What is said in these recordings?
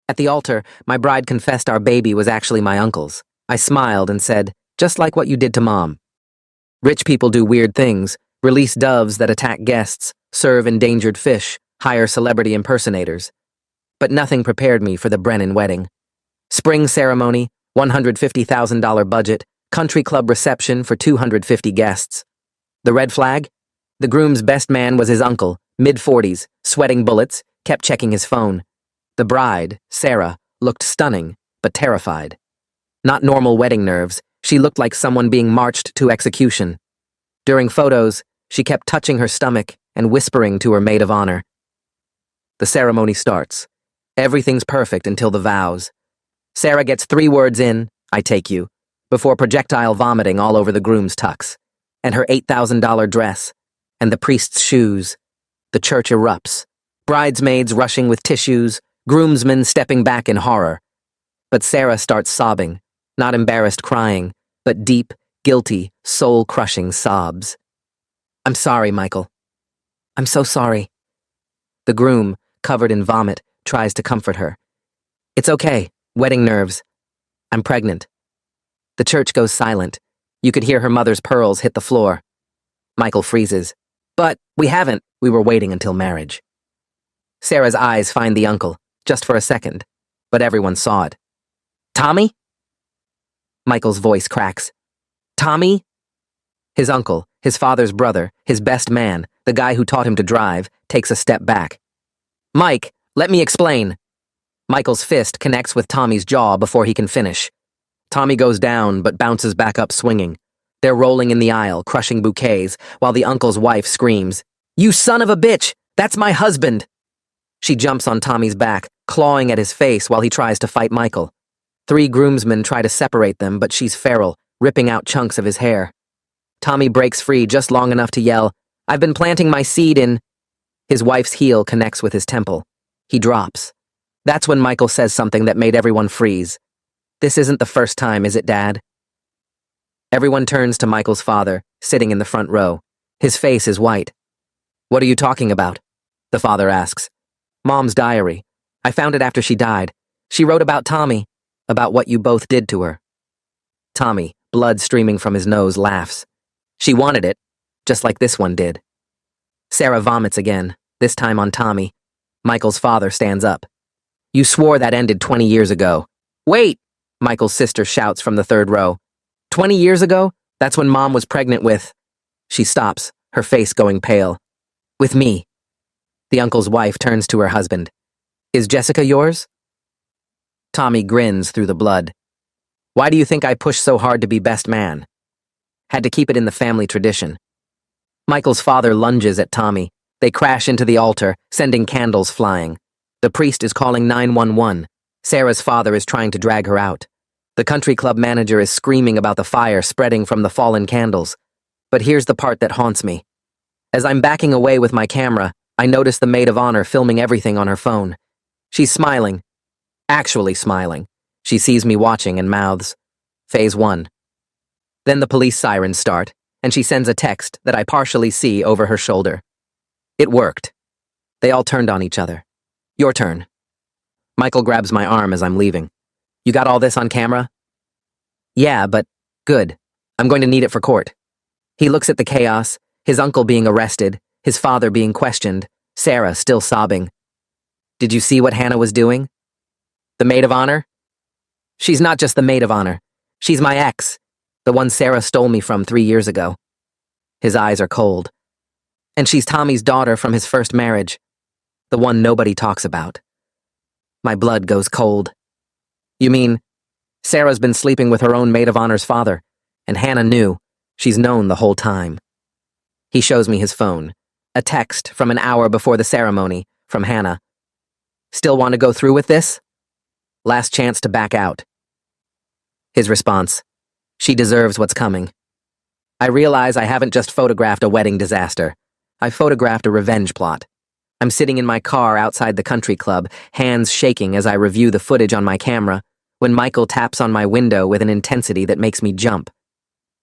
At the altar, my bride confessed our baby was actually my uncle's. I smiled and said, just like what you did to Mom. Rich people do weird things, release doves that attack guests, serve endangered fish, hire celebrity impersonators. But nothing prepared me for the Brennan wedding. Spring ceremony, $150,000 budget, country club reception for 250 guests. The red flag? The groom's best man was his uncle, mid-40s, sweating bullets, kept checking his phone. The bride, Sarah, looked stunning, but terrified. Not normal wedding nerves, she looked like someone being marched to execution. During photos, she kept touching her stomach and whispering to her maid of honor. The ceremony starts. Everything's perfect until the vows. Sarah gets 3 words in, I take you, before projectile vomiting all over the groom's tux, and her $8,000 dress, and the priest's shoes. The church erupts. Bridesmaids rushing with tissues, groomsmen stepping back in horror. But Sarah starts sobbing, not embarrassed crying, but deep, guilty, soul-crushing sobs. I'm sorry, Michael. I'm so sorry. The groom, covered in vomit, tries to comfort her. It's okay, wedding nerves. I'm pregnant. The church goes silent. You could hear her mother's pearls hit the floor. Michael freezes. But we haven't. We were waiting until marriage. Sarah's eyes find the uncle, just for a second, but everyone saw it. Tommy? Michael's voice cracks. Tommy? His uncle, his father's brother, his best man, the guy who taught him to drive, takes a step back. Mike, let me explain. Michael's fist connects with Tommy's jaw before he can finish. Tommy goes down, but bounces back up swinging. They're rolling in the aisle, crushing bouquets, while the uncle's wife screams, You son of a bitch! That's my husband! She jumps on Tommy's back, clawing at his face while he tries to fight Michael. 3 groomsmen try to separate them, but she's feral, ripping out chunks of his hair. Tommy breaks free just long enough to yell, I've been planting my seed in... His wife's heel connects with his temple. He drops. That's when Michael says something that made everyone freeze. This isn't the first time, is it, Dad? Everyone turns to Michael's father, sitting in the front row. His face is white. What are you talking about? The father asks. Mom's diary. I found it after she died. She wrote about Tommy, about what you both did to her. Tommy, blood streaming from his nose, laughs. She wanted it, just like this one did. Sarah vomits again, this time on Tommy. Michael's father stands up. You swore that ended 20 years ago. Wait! Michael's sister shouts from the 3rd row. 20 years ago? That's when Mom was pregnant with... She stops, her face going pale. With me. The uncle's wife turns to her husband. Is Jessica yours? Tommy grins through the blood. Why do you think I pushed so hard to be best man? Had to keep it in the family tradition. Michael's father lunges at Tommy. They crash into the altar, sending candles flying. The priest is calling 911. Sarah's father is trying to drag her out. The country club manager is screaming about the fire spreading from the fallen candles. But here's the part that haunts me. As I'm backing away with my camera, I notice the maid of honor filming everything on her phone. She's smiling. Actually smiling. She sees me watching and mouths, Phase 1. Then the police sirens start, and she sends a text that I partially see over her shoulder. It worked. They all turned on each other. Your turn. Michael grabs my arm as I'm leaving. You got all this on camera? Yeah, but good. I'm going to need it for court. He looks at the chaos, his uncle being arrested, his father being questioned, Sarah still sobbing. Did you see what Hannah was doing? The maid of honor? She's not just the maid of honor. She's my ex, the one Sarah stole me from 3 years ago. His eyes are cold. And she's Tommy's daughter from his first marriage, the one nobody talks about. My blood goes cold. You mean, Sarah's been sleeping with her own maid of honor's father, and Hannah knew. She's known the whole time. He shows me his phone, a text from an hour before the ceremony, from Hannah. Still want to go through with this? Last chance to back out. His response, she deserves what's coming. I realize I haven't just photographed a wedding disaster. I photographed a revenge plot. I'm sitting in my car outside the country club, hands shaking as I review the footage on my camera, when Michael taps on my window with an intensity that makes me jump.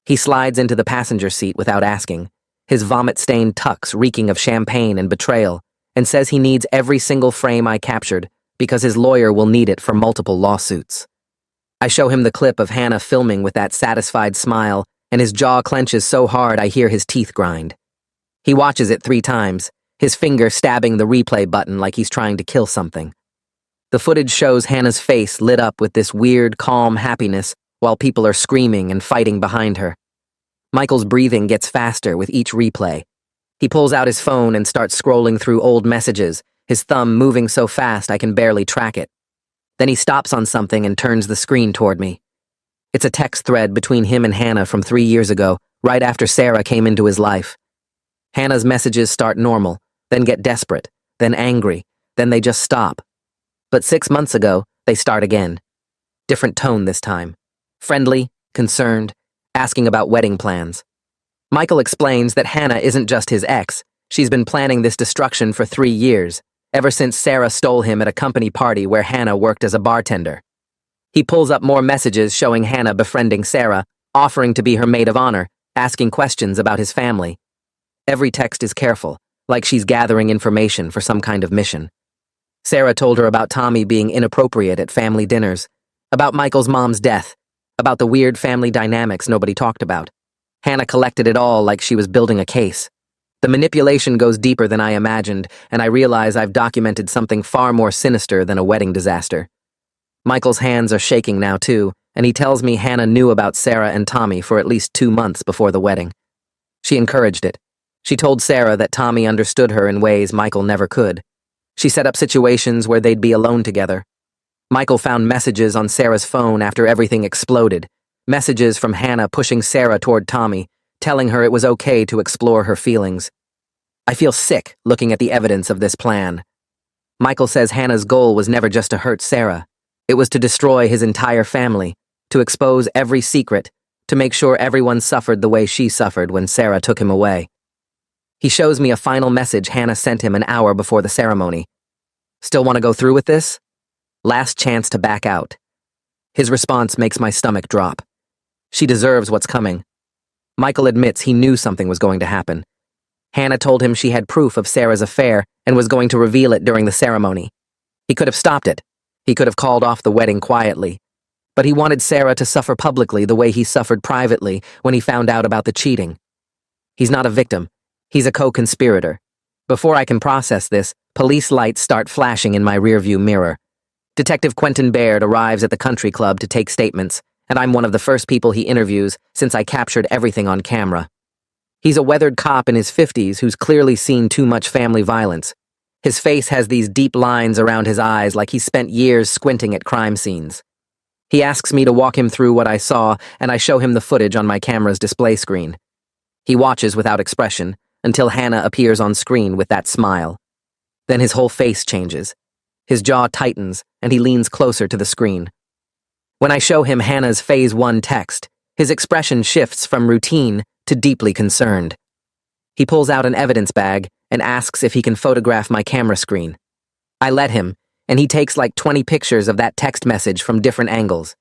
He slides into the passenger seat without asking, his vomit-stained tux reeking of champagne and betrayal, and says he needs every single frame I captured, because his lawyer will need it for multiple lawsuits. I show him the clip of Hannah filming with that satisfied smile, and his jaw clenches so hard I hear his teeth grind. He watches it 3 times, his finger stabbing the replay button like he's trying to kill something. The footage shows Hannah's face lit up with this weird, calm happiness while people are screaming and fighting behind her. Michael's breathing gets faster with each replay. He pulls out his phone and starts scrolling through old messages, his thumb moving so fast I can barely track it. Then he stops on something and turns the screen toward me. It's a text thread between him and Hannah from 3 years ago, right after Sarah came into his life. Hannah's messages start normal, then get desperate, then angry, then they just stop. But 6 months ago, they start again. Different tone this time. Friendly, concerned, asking about wedding plans. Michael explains that Hannah isn't just his ex. She's been planning this destruction for 3 years, ever since Sarah stole him at a company party where Hannah worked as a bartender. He pulls up more messages showing Hannah befriending Sarah, offering to be her maid of honor, asking questions about his family. Every text is careful, like she's gathering information for some kind of mission. Sarah told her about Tommy being inappropriate at family dinners, about Michael's mom's death, about the weird family dynamics nobody talked about. Hannah collected it all like she was building a case. The manipulation goes deeper than I imagined, and I realize I've documented something far more sinister than a wedding disaster. Michael's hands are shaking now too, and he tells me Hannah knew about Sarah and Tommy for at least 2 months before the wedding. She encouraged it. She told Sarah that Tommy understood her in ways Michael never could. She set up situations where they'd be alone together. Michael found messages on Sarah's phone after everything exploded, messages from Hannah pushing Sarah toward Tommy, telling her it was okay to explore her feelings. I feel sick looking at the evidence of this plan. Michael says Hannah's goal was never just to hurt Sarah. It was to destroy his entire family, to expose every secret, to make sure everyone suffered the way she suffered when Sarah took him away. He shows me a final message Hannah sent him an hour before the ceremony. Still want to go through with this? Last chance to back out. His response makes my stomach drop. She deserves what's coming. Michael admits he knew something was going to happen. Hannah told him she had proof of Sarah's affair and was going to reveal it during the ceremony. He could have stopped it. He could have called off the wedding quietly. But he wanted Sarah to suffer publicly the way he suffered privately when he found out about the cheating. He's not a victim. He's a co-conspirator. Before I can process this, police lights start flashing in my rearview mirror. Detective Quentin Baird arrives at the country club to take statements, and I'm one of the first people he interviews since I captured everything on camera. He's a weathered cop in his 50s who's clearly seen too much family violence. His face has these deep lines around his eyes like he spent years squinting at crime scenes. He asks me to walk him through what I saw, and I show him the footage on my camera's display screen. He watches without expression until Hannah appears on screen with that smile. Then his whole face changes. His jaw tightens, and he leans closer to the screen. When I show him Hannah's Phase 1 text, his expression shifts from routine to deeply concerned. He pulls out an evidence bag and asks if he can photograph my camera screen. I let him, and he takes like 20 pictures of that text message from different angles.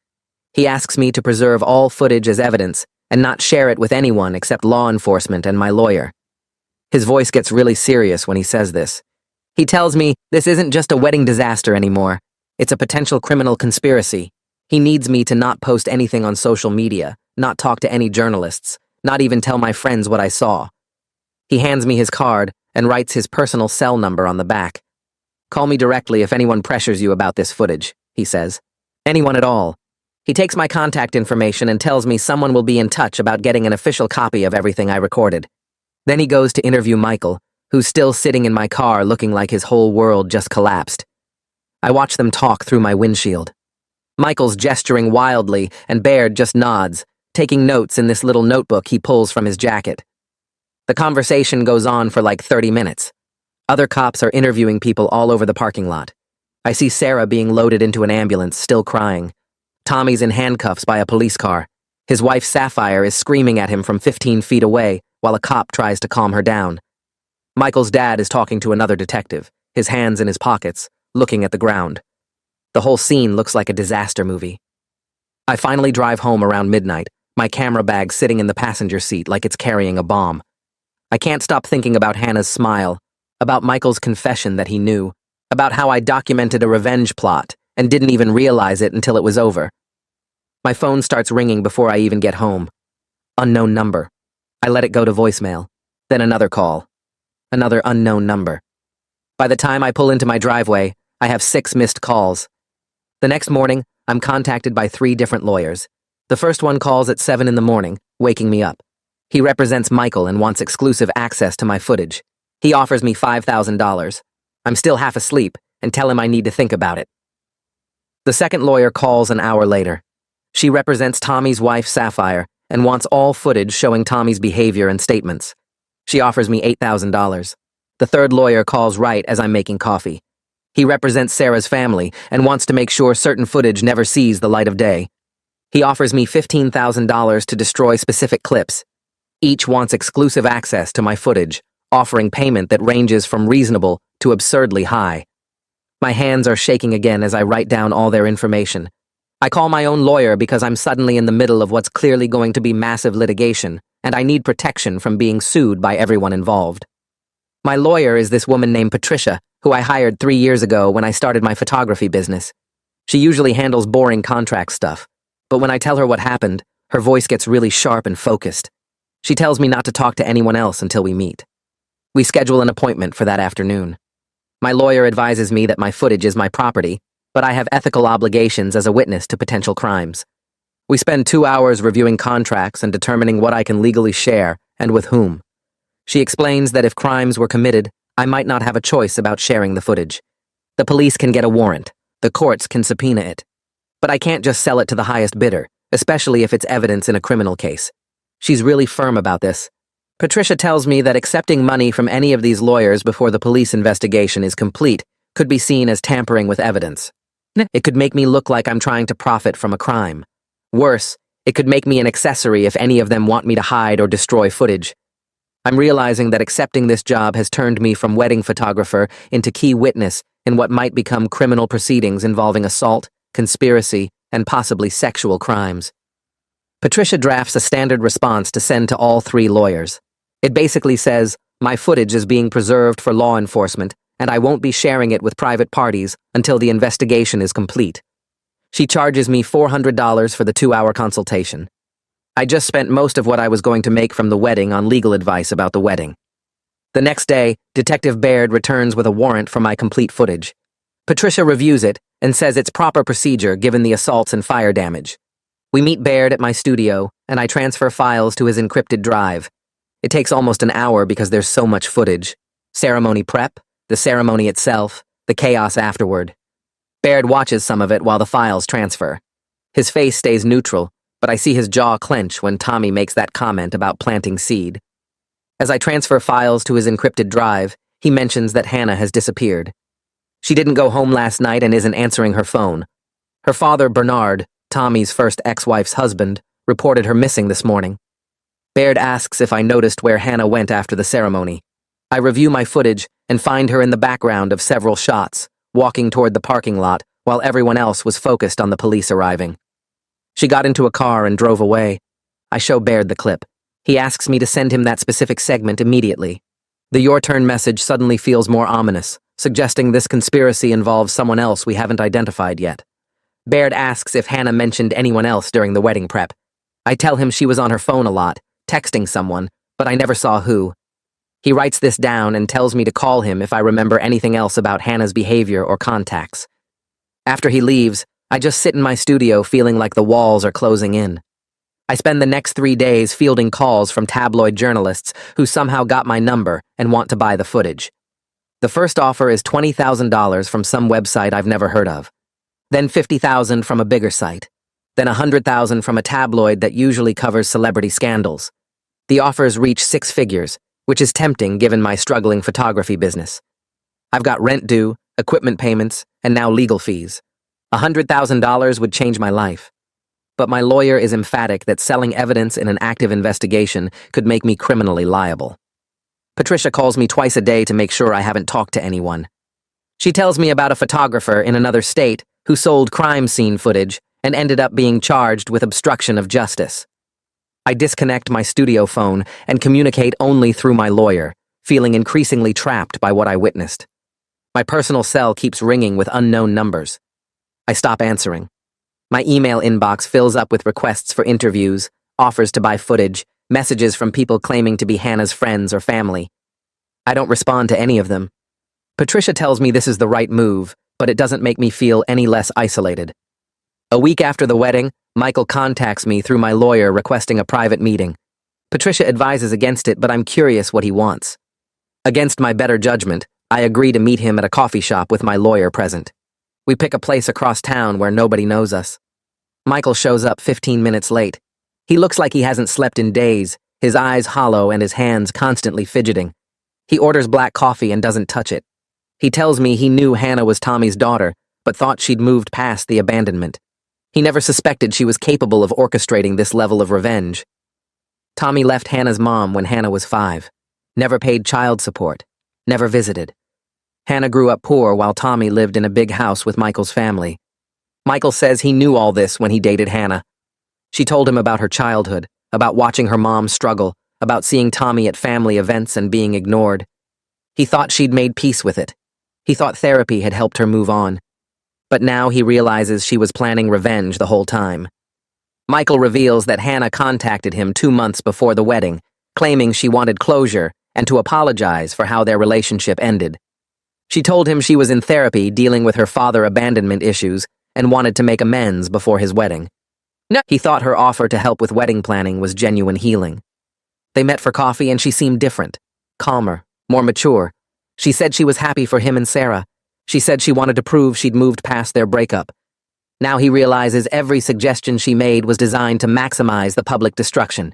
He asks me to preserve all footage as evidence and not share it with anyone except law enforcement and my lawyer. His voice gets really serious when he says this. He tells me this isn't just a wedding disaster anymore. It's a potential criminal conspiracy. He needs me to not post anything on social media, not talk to any journalists, not even tell my friends what I saw. He hands me his card and writes his personal cell number on the back. Call me directly if anyone pressures you about this footage, he says. Anyone at all. He takes my contact information and tells me someone will be in touch about getting an official copy of everything I recorded. Then he goes to interview Michael, who's still sitting in my car looking like his whole world just collapsed. I watch them talk through my windshield. Michael's gesturing wildly, and Baird just nods, taking notes in this little notebook he pulls from his jacket. The conversation goes on for like 30 minutes. Other cops are interviewing people all over the parking lot. I see Sarah being loaded into an ambulance, still crying. Tommy's in handcuffs by a police car. His wife Sapphire is screaming at him from 15 feet away while a cop tries to calm her down. Michael's dad is talking to another detective, his hands in his pockets, looking at the ground. The whole scene looks like a disaster movie. I finally drive home around midnight, my camera bag sitting in the passenger seat like it's carrying a bomb. I can't stop thinking about Hannah's smile, about Michael's confession that he knew, about how I documented a revenge plot and didn't even realize it until it was over. My phone starts ringing before I even get home. Unknown number. I let it go to voicemail. Then another call. Another unknown number. By the time I pull into my driveway, I have 6 missed calls. The next morning, I'm contacted by 3 different lawyers. The first one calls at 7 in the morning, waking me up. He represents Michael and wants exclusive access to my footage. He offers me $5,000. I'm still half asleep and tell him I need to think about it. The second lawyer calls an hour later. She represents Tommy's wife, Sapphire, and wants all footage showing Tommy's behavior and statements. She offers me $8,000. The third lawyer calls right as I'm making coffee. He represents Sarah's family and wants to make sure certain footage never sees the light of day. He offers me $15,000 to destroy specific clips. Each wants exclusive access to my footage, offering payment that ranges from reasonable to absurdly high. My hands are shaking again as I write down all their information. I call my own lawyer because I'm suddenly in the middle of what's clearly going to be massive litigation, and I need protection from being sued by everyone involved. My lawyer is this woman named Patricia, who I hired 3 years ago when I started my photography business. She usually handles boring contract stuff, but when I tell her what happened, her voice gets really sharp and focused. She tells me not to talk to anyone else until we meet. We schedule an appointment for that afternoon. My lawyer advises me that my footage is my property, but I have ethical obligations as a witness to potential crimes. We spend 2 hours reviewing contracts and determining what I can legally share and with whom. She explains that if crimes were committed, I might not have a choice about sharing the footage. The police can get a warrant. The courts can subpoena it. But I can't just sell it to the highest bidder, especially if it's evidence in a criminal case. She's really firm about this. Patricia tells me that accepting money from any of these lawyers before the police investigation is complete could be seen as tampering with evidence. It could make me look like I'm trying to profit from a crime. Worse, it could make me an accessory if any of them want me to hide or destroy footage. I'm realizing that accepting this job has turned me from wedding photographer into key witness in what might become criminal proceedings involving assault, conspiracy, and possibly sexual crimes. Patricia drafts a standard response to send to all 3 lawyers. It basically says, my footage is being preserved for law enforcement, and I won't be sharing it with private parties until the investigation is complete. She charges me $400 for the 2-hour consultation. I just spent most of what I was going to make from the wedding on legal advice about the wedding. The next day, Detective Baird returns with a warrant for my complete footage. Patricia reviews it and says it's proper procedure given the assaults and fire damage. We meet Baird at my studio, and I transfer files to his encrypted drive. It takes almost an hour because there's so much footage. Ceremony prep, the ceremony itself, the chaos afterward. Baird watches some of it while the files transfer. His face stays neutral, but I see his jaw clench when Tommy makes that comment about planting seed. As I transfer files to his encrypted drive, he mentions that Hannah has disappeared. She didn't go home last night and isn't answering her phone. Her father, Bernard, Tommy's first ex-wife's husband, reported her missing this morning. Baird asks if I noticed where Hannah went after the ceremony. I review my footage and find her in the background of several shots, walking toward the parking lot while everyone else was focused on the police arriving. She got into a car and drove away. I show Baird the clip. He asks me to send him that specific segment immediately. The "your turn" message suddenly feels more ominous, suggesting this conspiracy involves someone else we haven't identified yet. Baird asks if Hannah mentioned anyone else during the wedding prep. I tell him she was on her phone a lot, texting someone, but I never saw who. He writes this down and tells me to call him if I remember anything else about Hannah's behavior or contacts. After he leaves, I just sit in my studio feeling like the walls are closing in. I spend the next 3 days fielding calls from tabloid journalists who somehow got my number and want to buy the footage. The first offer is $20,000 from some website I've never heard of. Then $50,000 from a bigger site. Then $100,000 from a tabloid that usually covers celebrity scandals. The offers reach 6 figures, which is tempting given my struggling photography business. I've got rent due, equipment payments, and now legal fees. $100,000 would change my life. But my lawyer is emphatic that selling evidence in an active investigation could make me criminally liable. Patricia calls me twice a day to make sure I haven't talked to anyone. She tells me about a photographer in another state who sold crime scene footage and ended up being charged with obstruction of justice. I disconnect my studio phone and communicate only through my lawyer, feeling increasingly trapped by what I witnessed. My personal cell keeps ringing with unknown numbers. I stop answering. My email inbox fills up with requests for interviews, offers to buy footage, messages from people claiming to be Hannah's friends or family. I don't respond to any of them. Patricia tells me this is the right move, but it doesn't make me feel any less isolated. A week after the wedding, Michael contacts me through my lawyer requesting a private meeting. Patricia advises against it, but I'm curious what he wants. Against my better judgment, I agree to meet him at a coffee shop with my lawyer present. We pick a place across town where nobody knows us. Michael shows up 15 minutes late. He looks like he hasn't slept in days, his eyes hollow and his hands constantly fidgeting. He orders black coffee and doesn't touch it. He tells me he knew Hannah was Tommy's daughter, but thought she'd moved past the abandonment. He never suspected she was capable of orchestrating this level of revenge. Tommy left Hannah's mom when Hannah was 5. Never paid child support. Never visited. Hannah grew up poor while Tommy lived in a big house with Michael's family. Michael says he knew all this when he dated Hannah. She told him about her childhood, about watching her mom struggle, about seeing Tommy at family events and being ignored. He thought she'd made peace with it. He thought therapy had helped her move on. But now he realizes she was planning revenge the whole time. Michael reveals that Hannah contacted him 2 months before the wedding, claiming she wanted closure and to apologize for how their relationship ended. She told him she was in therapy dealing with her father abandonment issues and wanted to make amends before his wedding. No, he thought her offer to help with wedding planning was genuine healing. They met for coffee and she seemed different, calmer, more mature. She said she was happy for him and Sarah. She said she wanted to prove she'd moved past their breakup. Now he realizes every suggestion she made was designed to maximize the public destruction.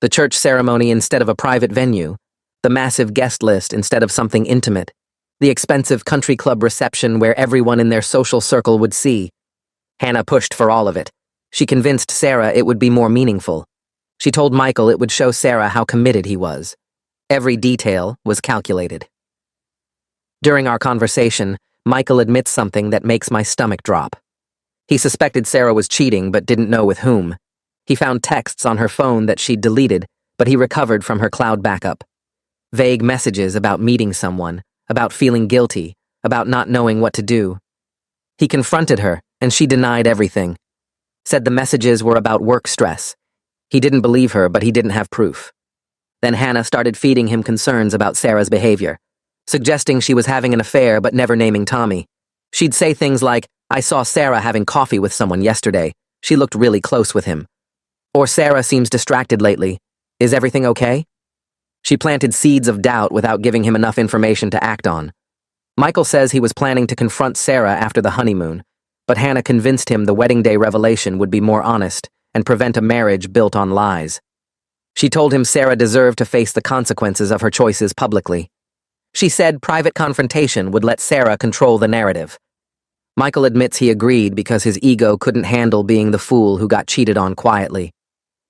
The church ceremony instead of a private venue, the massive guest list instead of something intimate, the expensive country club reception where everyone in their social circle would see. Hannah pushed for all of it. She convinced Sarah it would be more meaningful. She told Michael it would show Sarah how committed he was. Every detail was calculated. During our conversation, Michael admits something that makes my stomach drop. He suspected Sarah was cheating but didn't know with whom. He found texts on her phone that she'd deleted, but he recovered from her cloud backup. Vague messages about meeting someone, about feeling guilty, about not knowing what to do. He confronted her, and she denied everything. Said the messages were about work stress. He didn't believe her, but he didn't have proof. Then Hannah started feeding him concerns about Sarah's behavior, suggesting she was having an affair but never naming Tommy. She'd say things like, "I saw Sarah having coffee with someone yesterday. She looked really close with him." Or, "Sarah seems distracted lately. Is everything okay?" She planted seeds of doubt without giving him enough information to act on. Michael says he was planning to confront Sarah after the honeymoon, but Hannah convinced him the wedding day revelation would be more honest and prevent a marriage built on lies. She told him Sarah deserved to face the consequences of her choices publicly. She said private confrontation would let Sarah control the narrative. Michael admits he agreed because his ego couldn't handle being the fool who got cheated on quietly.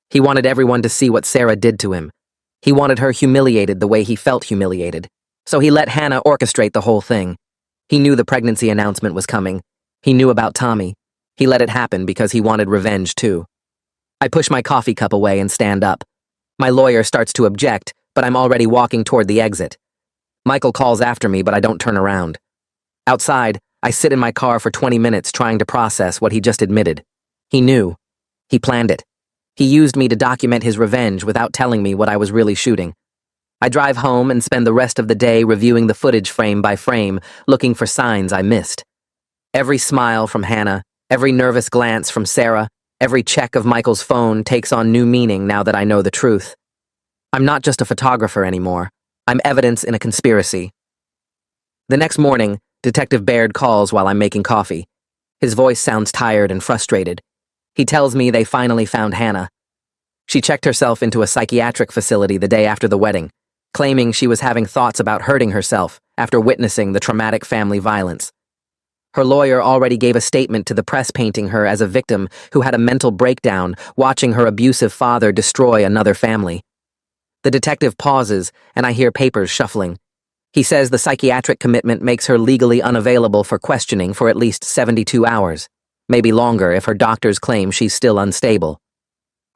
He wanted everyone to see what Sarah did to him. He wanted her humiliated the way he felt humiliated. So he let Hannah orchestrate the whole thing. He knew the pregnancy announcement was coming. He knew about Tommy. He let it happen because he wanted revenge too. I push my coffee cup away and stand up. My lawyer starts to object, but I'm already walking toward the exit. Michael calls after me, but I don't turn around. Outside, I sit in my car for 20 minutes trying to process what he just admitted. He knew. He planned it. He used me to document his revenge without telling me what I was really shooting. I drive home and spend the rest of the day reviewing the footage frame by frame, looking for signs I missed. Every smile from Hannah, every nervous glance from Sarah, every check of Michael's phone takes on new meaning now that I know the truth. I'm not just a photographer anymore. I'm evidence in a conspiracy. The next morning, Detective Baird calls while I'm making coffee. His voice sounds tired and frustrated. He tells me they finally found Hannah. She checked herself into a psychiatric facility the day after the wedding, claiming she was having thoughts about hurting herself after witnessing the traumatic family violence. Her lawyer already gave a statement to the press painting her as a victim who had a mental breakdown watching her abusive father destroy another family. The detective pauses, and I hear papers shuffling. He says the psychiatric commitment makes her legally unavailable for questioning for at least 72 hours, maybe longer if her doctors claim she's still unstable.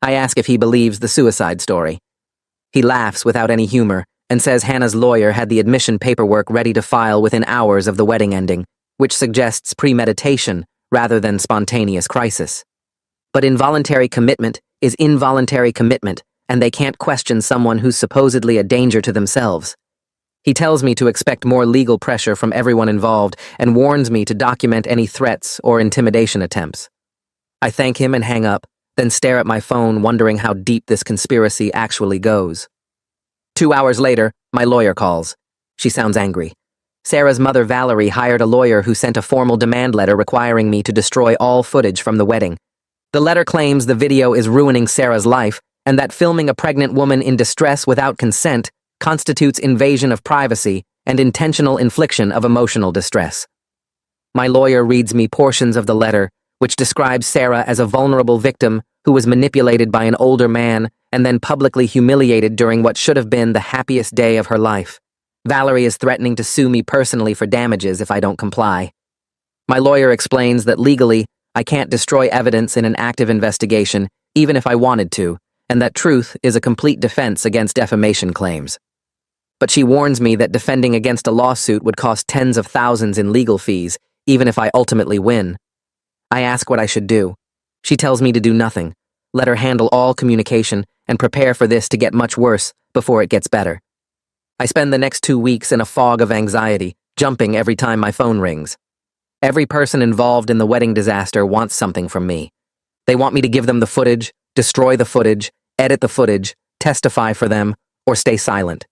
I ask if he believes the suicide story. He laughs without any humor and says Hannah's lawyer had the admission paperwork ready to file within hours of the wedding ending, which suggests premeditation rather than spontaneous crisis. But involuntary commitment is involuntary commitment, and they can't question someone who's supposedly a danger to themselves. He tells me to expect more legal pressure from everyone involved and warns me to document any threats or intimidation attempts. I thank him and hang up, then stare at my phone wondering how deep this conspiracy actually goes. 2 hours later, my lawyer calls. She sounds angry. Sarah's mother, Valerie, hired a lawyer who sent a formal demand letter requiring me to destroy all footage from the wedding. The letter claims the video is ruining Sarah's life and that filming a pregnant woman in distress without consent constitutes invasion of privacy and intentional infliction of emotional distress. My lawyer reads me portions of the letter, which describes Sarah as a vulnerable victim who was manipulated by an older man and then publicly humiliated during what should have been the happiest day of her life. Valerie is threatening to sue me personally for damages if I don't comply. My lawyer explains that legally, I can't destroy evidence in an active investigation, even if I wanted to, and that truth is a complete defense against defamation claims. But she warns me that defending against a lawsuit would cost tens of thousands in legal fees, even if I ultimately win. I ask what I should do. She tells me to do nothing, let her handle all communication, and prepare for this to get much worse before it gets better. I spend the next 2 weeks in a fog of anxiety, jumping every time my phone rings. Every person involved in the wedding disaster wants something from me. They want me to give them the footage, destroy the footage, edit the footage, testify for them, or stay silent.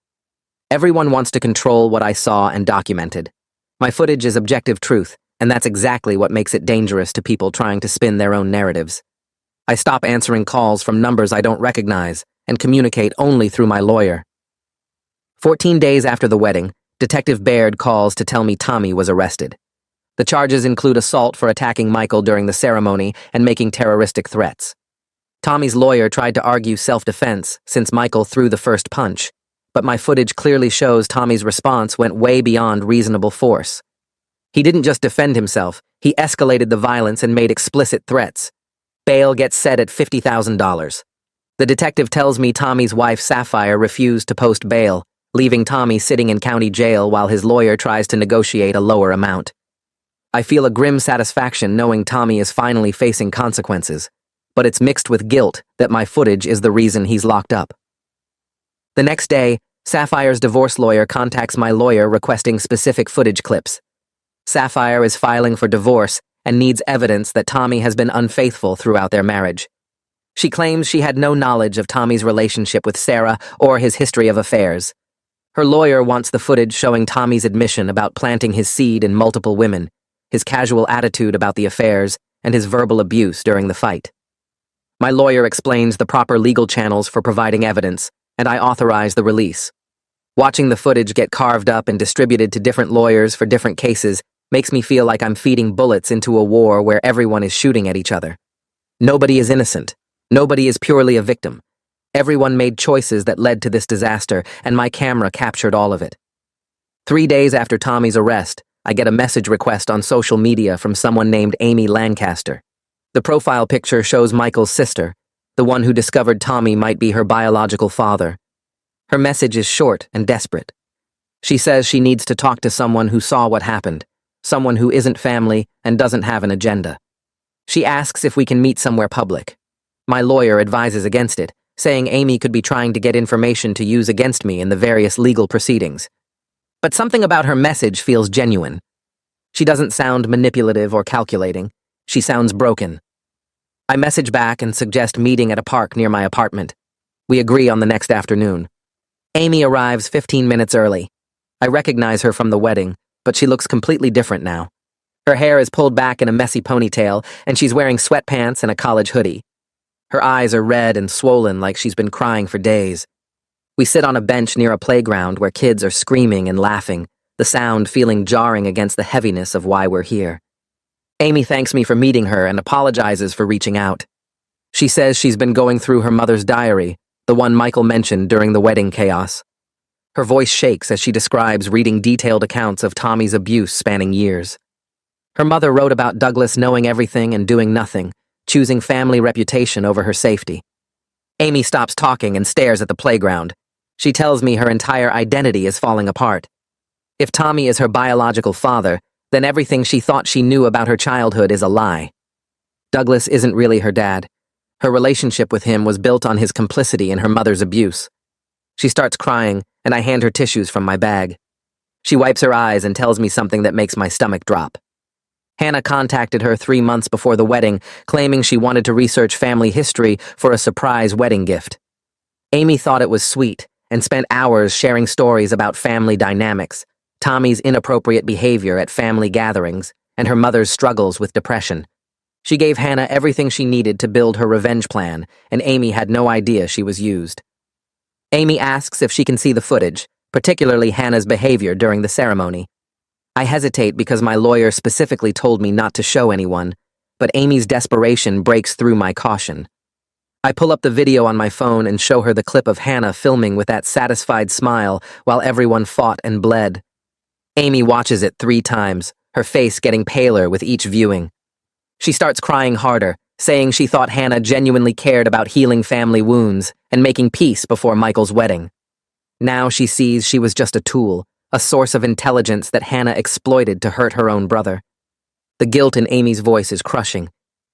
Everyone wants to control what I saw and documented. My footage is objective truth, and that's exactly what makes it dangerous to people trying to spin their own narratives. I stop answering calls from numbers I don't recognize and communicate only through my lawyer. 14 days after the wedding, Detective Baird calls to tell me Tommy was arrested. The charges include assault for attacking Michael during the ceremony and making terroristic threats. Tommy's lawyer tried to argue self-defense since Michael threw the first punch, but my footage clearly shows Tommy's response went way beyond reasonable force. He didn't just defend himself, he escalated the violence and made explicit threats. Bail gets set at $50,000. The detective tells me Tommy's wife, Sapphire, refused to post bail, leaving Tommy sitting in county jail while his lawyer tries to negotiate a lower amount. I feel a grim satisfaction knowing Tommy is finally facing consequences, but it's mixed with guilt that my footage is the reason he's locked up. The next day, Sapphire's divorce lawyer contacts my lawyer requesting specific footage clips. Sapphire is filing for divorce and needs evidence that Tommy has been unfaithful throughout their marriage. She claims she had no knowledge of Tommy's relationship with Sarah or his history of affairs. Her lawyer wants the footage showing Tommy's admission about planting his seed in multiple women, his casual attitude about the affairs, and his verbal abuse during the fight. My lawyer explains the proper legal channels for providing evidence, and I authorize the release. Watching the footage get carved up and distributed to different lawyers for different cases makes me feel like I'm feeding bullets into a war where everyone is shooting at each other. Nobody is innocent. Nobody is purely a victim. Everyone made choices that led to this disaster, and my camera captured all of it. 3 days after Tommy's arrest, I get a message request on social media from someone named Amy Lancaster. The profile picture shows Michael's sister, the one who discovered Tommy might be her biological father. Her message is short and desperate. She says she needs to talk to someone who saw what happened, someone who isn't family and doesn't have an agenda. She asks if we can meet somewhere public. My lawyer advises against it, saying Amy could be trying to get information to use against me in the various legal proceedings. But something about her message feels genuine. She doesn't sound manipulative or calculating. She sounds broken. I message back and suggest meeting at a park near my apartment. We agree on the next afternoon. Amy arrives 15 minutes early. I recognize her from the wedding, but she looks completely different now. Her hair is pulled back in a messy ponytail, and she's wearing sweatpants and a college hoodie. Her eyes are red and swollen like she's been crying for days. We sit on a bench near a playground where kids are screaming and laughing, the sound feeling jarring against the heaviness of why we're here. Amy thanks me for meeting her and apologizes for reaching out. She says she's been going through her mother's diary, the one Michael mentioned during the wedding chaos. Her voice shakes as she describes reading detailed accounts of Tommy's abuse spanning years. Her mother wrote about Douglas knowing everything and doing nothing, choosing family reputation over her safety. Amy stops talking and stares at the playground. She tells me her entire identity is falling apart. If Tommy is her biological father, then everything she thought she knew about her childhood is a lie. Douglas isn't really her dad. Her relationship with him was built on his complicity in her mother's abuse. She starts crying, and I hand her tissues from my bag. She wipes her eyes and tells me something that makes my stomach drop. Hannah contacted her 3 months before the wedding, claiming she wanted to research family history for a surprise wedding gift. Amy thought it was sweet and spent hours sharing stories about family dynamics, Tommy's inappropriate behavior at family gatherings, and her mother's struggles with depression. She gave Hannah everything she needed to build her revenge plan, and Amy had no idea she was used. Amy asks if she can see the footage, particularly Hannah's behavior during the ceremony. I hesitate because my lawyer specifically told me not to show anyone, but Amy's desperation breaks through my caution. I pull up the video on my phone and show her the clip of Hannah filming with that satisfied smile while everyone fought and bled. Amy watches it 3 times, her face getting paler with each viewing. She starts crying harder, saying she thought Hannah genuinely cared about healing family wounds and making peace before Michael's wedding. Now she sees she was just a tool, a source of intelligence that Hannah exploited to hurt her own brother. The guilt in Amy's voice is crushing.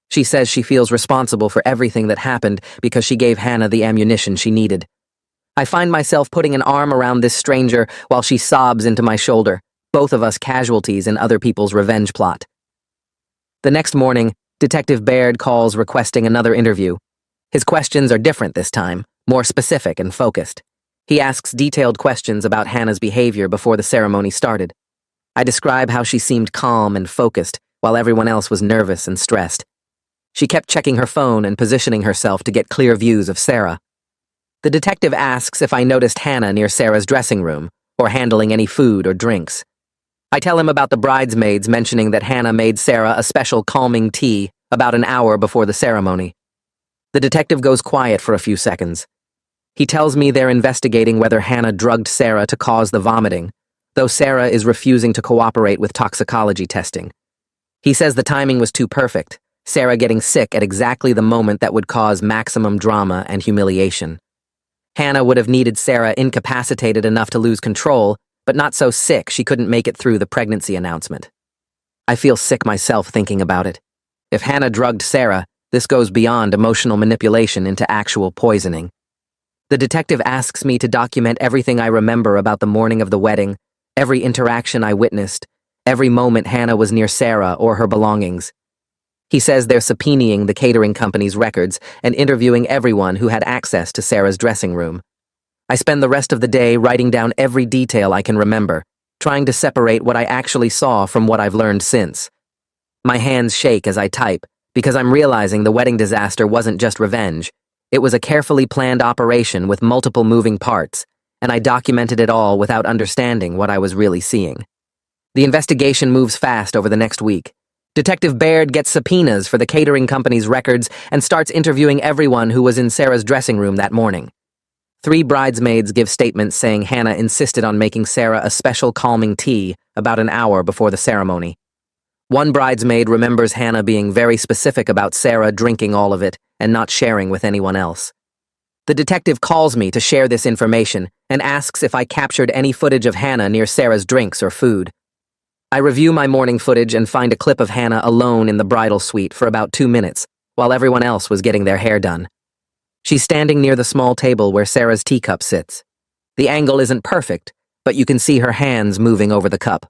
She says she feels responsible for everything that happened because she gave Hannah the ammunition she needed. I find myself putting an arm around this stranger while she sobs into my shoulder, both of us casualties in other people's revenge plot. The next morning, Detective Baird calls requesting another interview. His questions are different this time, more specific and focused. He asks detailed questions about Hannah's behavior before the ceremony started. I describe how she seemed calm and focused while everyone else was nervous and stressed. She kept checking her phone and positioning herself to get clear views of Sarah. The detective asks if I noticed Hannah near Sarah's dressing room or handling any food or drinks. I tell him about the bridesmaids mentioning that Hannah made Sarah a special calming tea about an hour before the ceremony. The detective goes quiet for a few seconds. He tells me they're investigating whether Hannah drugged Sarah to cause the vomiting, though Sarah is refusing to cooperate with toxicology testing. He says the timing was too perfect, Sarah getting sick at exactly the moment that would cause maximum drama and humiliation. Hannah would have needed Sarah incapacitated enough to lose control, but not so sick she couldn't make it through the pregnancy announcement. I feel sick myself thinking about it. If Hannah drugged Sarah, this goes beyond emotional manipulation into actual poisoning. The detective asks me to document everything I remember about the morning of the wedding, every interaction I witnessed, every moment Hannah was near Sarah or her belongings. He says they're subpoenaing the catering company's records and interviewing everyone who had access to Sarah's dressing room. I spend the rest of the day writing down every detail I can remember, trying to separate what I actually saw from what I've learned since. My hands shake as I type, because I'm realizing the wedding disaster wasn't just revenge. It was a carefully planned operation with multiple moving parts, and I documented it all without understanding what I was really seeing. The investigation moves fast over the next week. Detective Baird gets subpoenas for the catering company's records and starts interviewing everyone who was in Sarah's dressing room that morning. 3 bridesmaids give statements saying Hannah insisted on making Sarah a special calming tea about an hour before the ceremony. One bridesmaid remembers Hannah being very specific about Sarah drinking all of it and not sharing with anyone else. The detective calls me to share this information and asks if I captured any footage of Hannah near Sarah's drinks or food. I review my morning footage and find a clip of Hannah alone in the bridal suite for about 2 minutes, while everyone else was getting their hair done. She's standing near the small table where Sarah's teacup sits. The angle isn't perfect, but you can see her hands moving over the cup.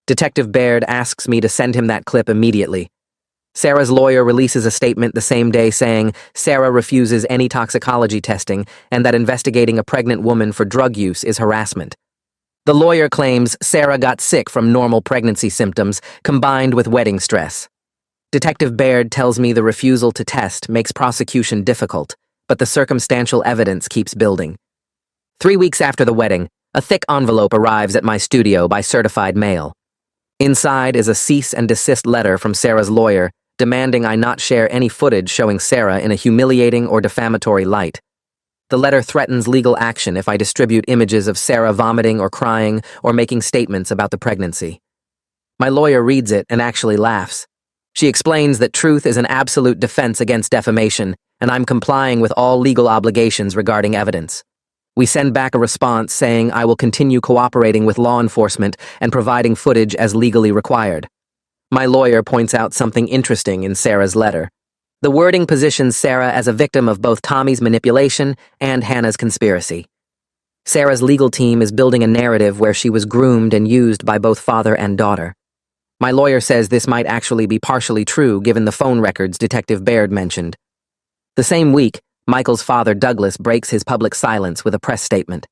Detective Baird asks me to send him that clip immediately. Sarah's lawyer releases a statement the same day saying Sarah refuses any toxicology testing and that investigating a pregnant woman for drug use is harassment. The lawyer claims Sarah got sick from normal pregnancy symptoms combined with wedding stress. Detective Baird tells me the refusal to test makes prosecution difficult, but the circumstantial evidence keeps building. 3 weeks after the wedding, a thick envelope arrives at my studio by certified mail. Inside is a cease and desist letter from Sarah's lawyer demanding I not share any footage showing Sarah in a humiliating or defamatory light. The letter threatens legal action if I distribute images of Sarah vomiting or crying or making statements about the pregnancy. My lawyer reads it and actually laughs. She explains that truth is an absolute defense against defamation, and I'm complying with all legal obligations regarding evidence. We send back a response saying I will continue cooperating with law enforcement and providing footage as legally required. My lawyer points out something interesting in Sarah's letter. The wording positions Sarah as a victim of both Tommy's manipulation and Hannah's conspiracy. Sarah's legal team is building a narrative where she was groomed and used by both father and daughter. My lawyer says this might actually be partially true given the phone records Detective Baird mentioned. The same week, Michael's father, Douglas, breaks his public silence with a press statement.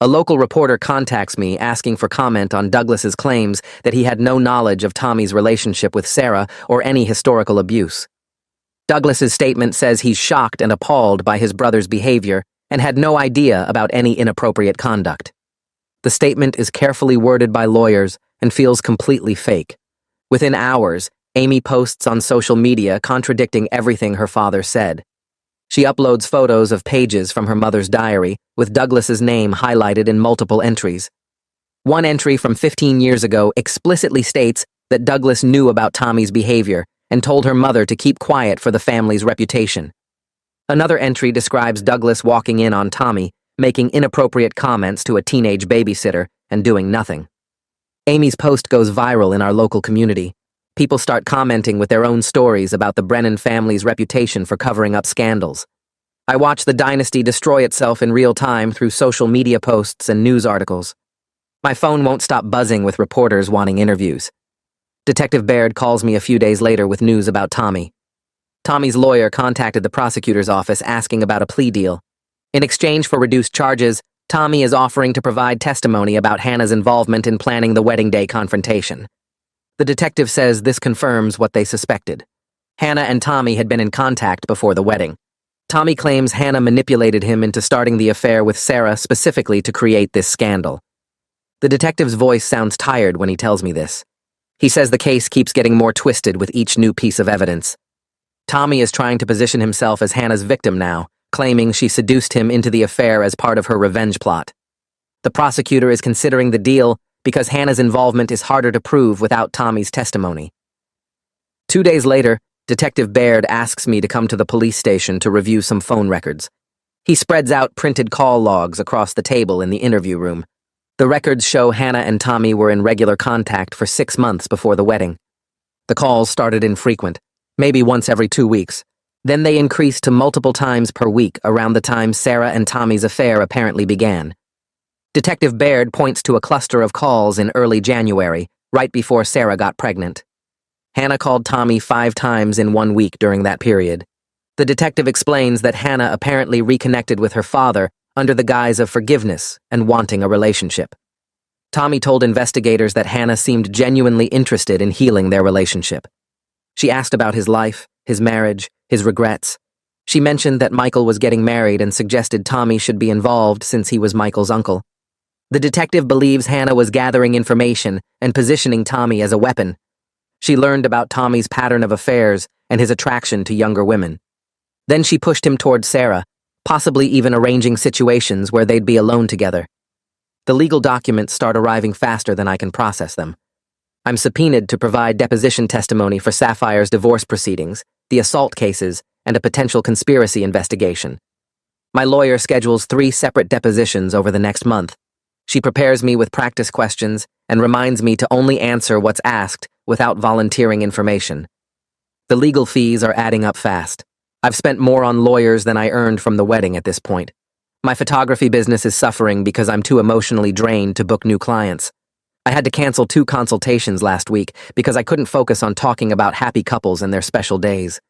A local reporter contacts me asking for comment on Douglas's claims that he had no knowledge of Tommy's relationship with Sarah or any historical abuse. Douglas's statement says he's shocked and appalled by his brother's behavior and had no idea about any inappropriate conduct. The statement is carefully worded by lawyers and feels completely fake. Within hours, Amy posts on social media contradicting everything her father said. She uploads photos of pages from her mother's diary, with Douglas's name highlighted in multiple entries. One entry from 15 years ago explicitly states that Douglas knew about Tommy's behavior and told her mother to keep quiet for the family's reputation. Another entry describes Douglas walking in on Tommy, making inappropriate comments to a teenage babysitter, and doing nothing. Amy's post goes viral in our local community. People start commenting with their own stories about the Brennan family's reputation for covering up scandals. I watch the dynasty destroy itself in real time through social media posts and news articles. My phone won't stop buzzing with reporters wanting interviews. Detective Baird calls me a few days later with news about Tommy. Tommy's lawyer contacted the prosecutor's office asking about a plea deal. In exchange for reduced charges, Tommy is offering to provide testimony about Hannah's involvement in planning the wedding day confrontation. The detective says this confirms what they suspected. Hannah and Tommy had been in contact before the wedding. Tommy claims Hannah manipulated him into starting the affair with Sarah specifically to create this scandal. The detective's voice sounds tired when he tells me this. He says the case keeps getting more twisted with each new piece of evidence. Tommy is trying to position himself as Hannah's victim now, claiming she seduced him into the affair as part of her revenge plot. The prosecutor is considering the deal because Hannah's involvement is harder to prove without Tommy's testimony. 2 days later, Detective Baird asks me to come to the police station to review some phone records. He spreads out printed call logs across the table in the interview room. The records show Hannah and Tommy were in regular contact for 6 months before the wedding. The calls started infrequent, maybe once every 2 weeks. Then they increased to multiple times per week around the time Sarah and Tommy's affair apparently began. Detective Baird points to a cluster of calls in early January, right before Sarah got pregnant. Hannah called Tommy 5 times in 1 week during that period. The detective explains that Hannah apparently reconnected with her father under the guise of forgiveness and wanting a relationship. Tommy told investigators that Hannah seemed genuinely interested in healing their relationship. She asked about his life, his marriage, his regrets. She mentioned that Michael was getting married and suggested Tommy should be involved since he was Michael's uncle. The detective believes Hannah was gathering information and positioning Tommy as a weapon. She learned about Tommy's pattern of affairs and his attraction to younger women. Then she pushed him toward Sarah, possibly even arranging situations where they'd be alone together. The legal documents start arriving faster than I can process them. I'm subpoenaed to provide deposition testimony for Sapphire's divorce proceedings, the assault cases, and a potential conspiracy investigation. My lawyer schedules 3 separate depositions over the next month. She prepares me with practice questions and reminds me to only answer what's asked without volunteering information. The legal fees are adding up fast. I've spent more on lawyers than I earned from the wedding at this point. My photography business is suffering because I'm too emotionally drained to book new clients. I had to cancel 2 consultations last week because I couldn't focus on talking about happy couples and their special days.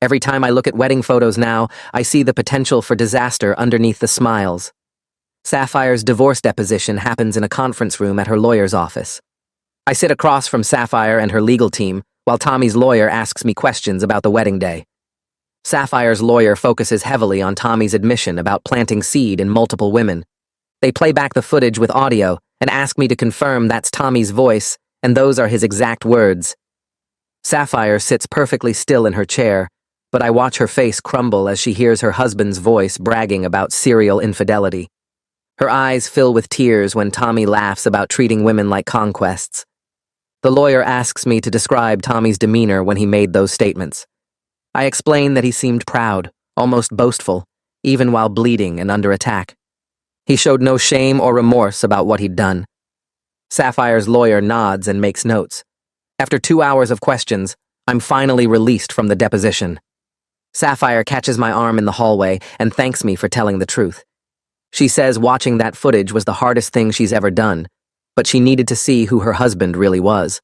Every time I look at wedding photos now, I see the potential for disaster underneath the smiles. Sapphire's divorce deposition happens in a conference room at her lawyer's office. I sit across from Sapphire and her legal team while Tommy's lawyer asks me questions about the wedding day. Sapphire's lawyer focuses heavily on Tommy's admission about planting seed in multiple women. They play back the footage with audio and ask me to confirm that's Tommy's voice and those are his exact words. Sapphire sits perfectly still in her chair, but I watch her face crumble as she hears her husband's voice bragging about serial infidelity. Her eyes fill with tears when Tommy laughs about treating women like conquests. The lawyer asks me to describe Tommy's demeanor when he made those statements. I explain that he seemed proud, almost boastful, even while bleeding and under attack. He showed no shame or remorse about what he'd done. Sapphire's lawyer nods and makes notes. After 2 hours of questions, I'm finally released from the deposition. Sapphire catches my arm in the hallway and thanks me for telling the truth. She says watching that footage was the hardest thing she's ever done, but she needed to see who her husband really was.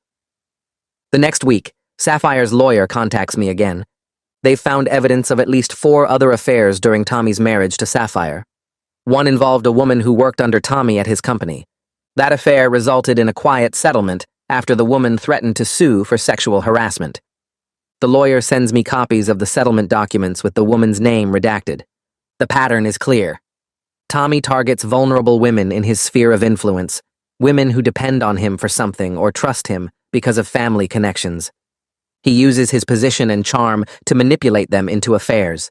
The next week, Sapphire's lawyer contacts me again. They've found evidence of at least 4 other affairs during Tommy's marriage to Sapphire. One involved a woman who worked under Tommy at his company. That affair resulted in a quiet settlement after the woman threatened to sue for sexual harassment. The lawyer sends me copies of the settlement documents with the woman's name redacted. The pattern is clear. Tommy targets vulnerable women in his sphere of influence, women who depend on him for something or trust him because of family connections. He uses his position and charm to manipulate them into affairs.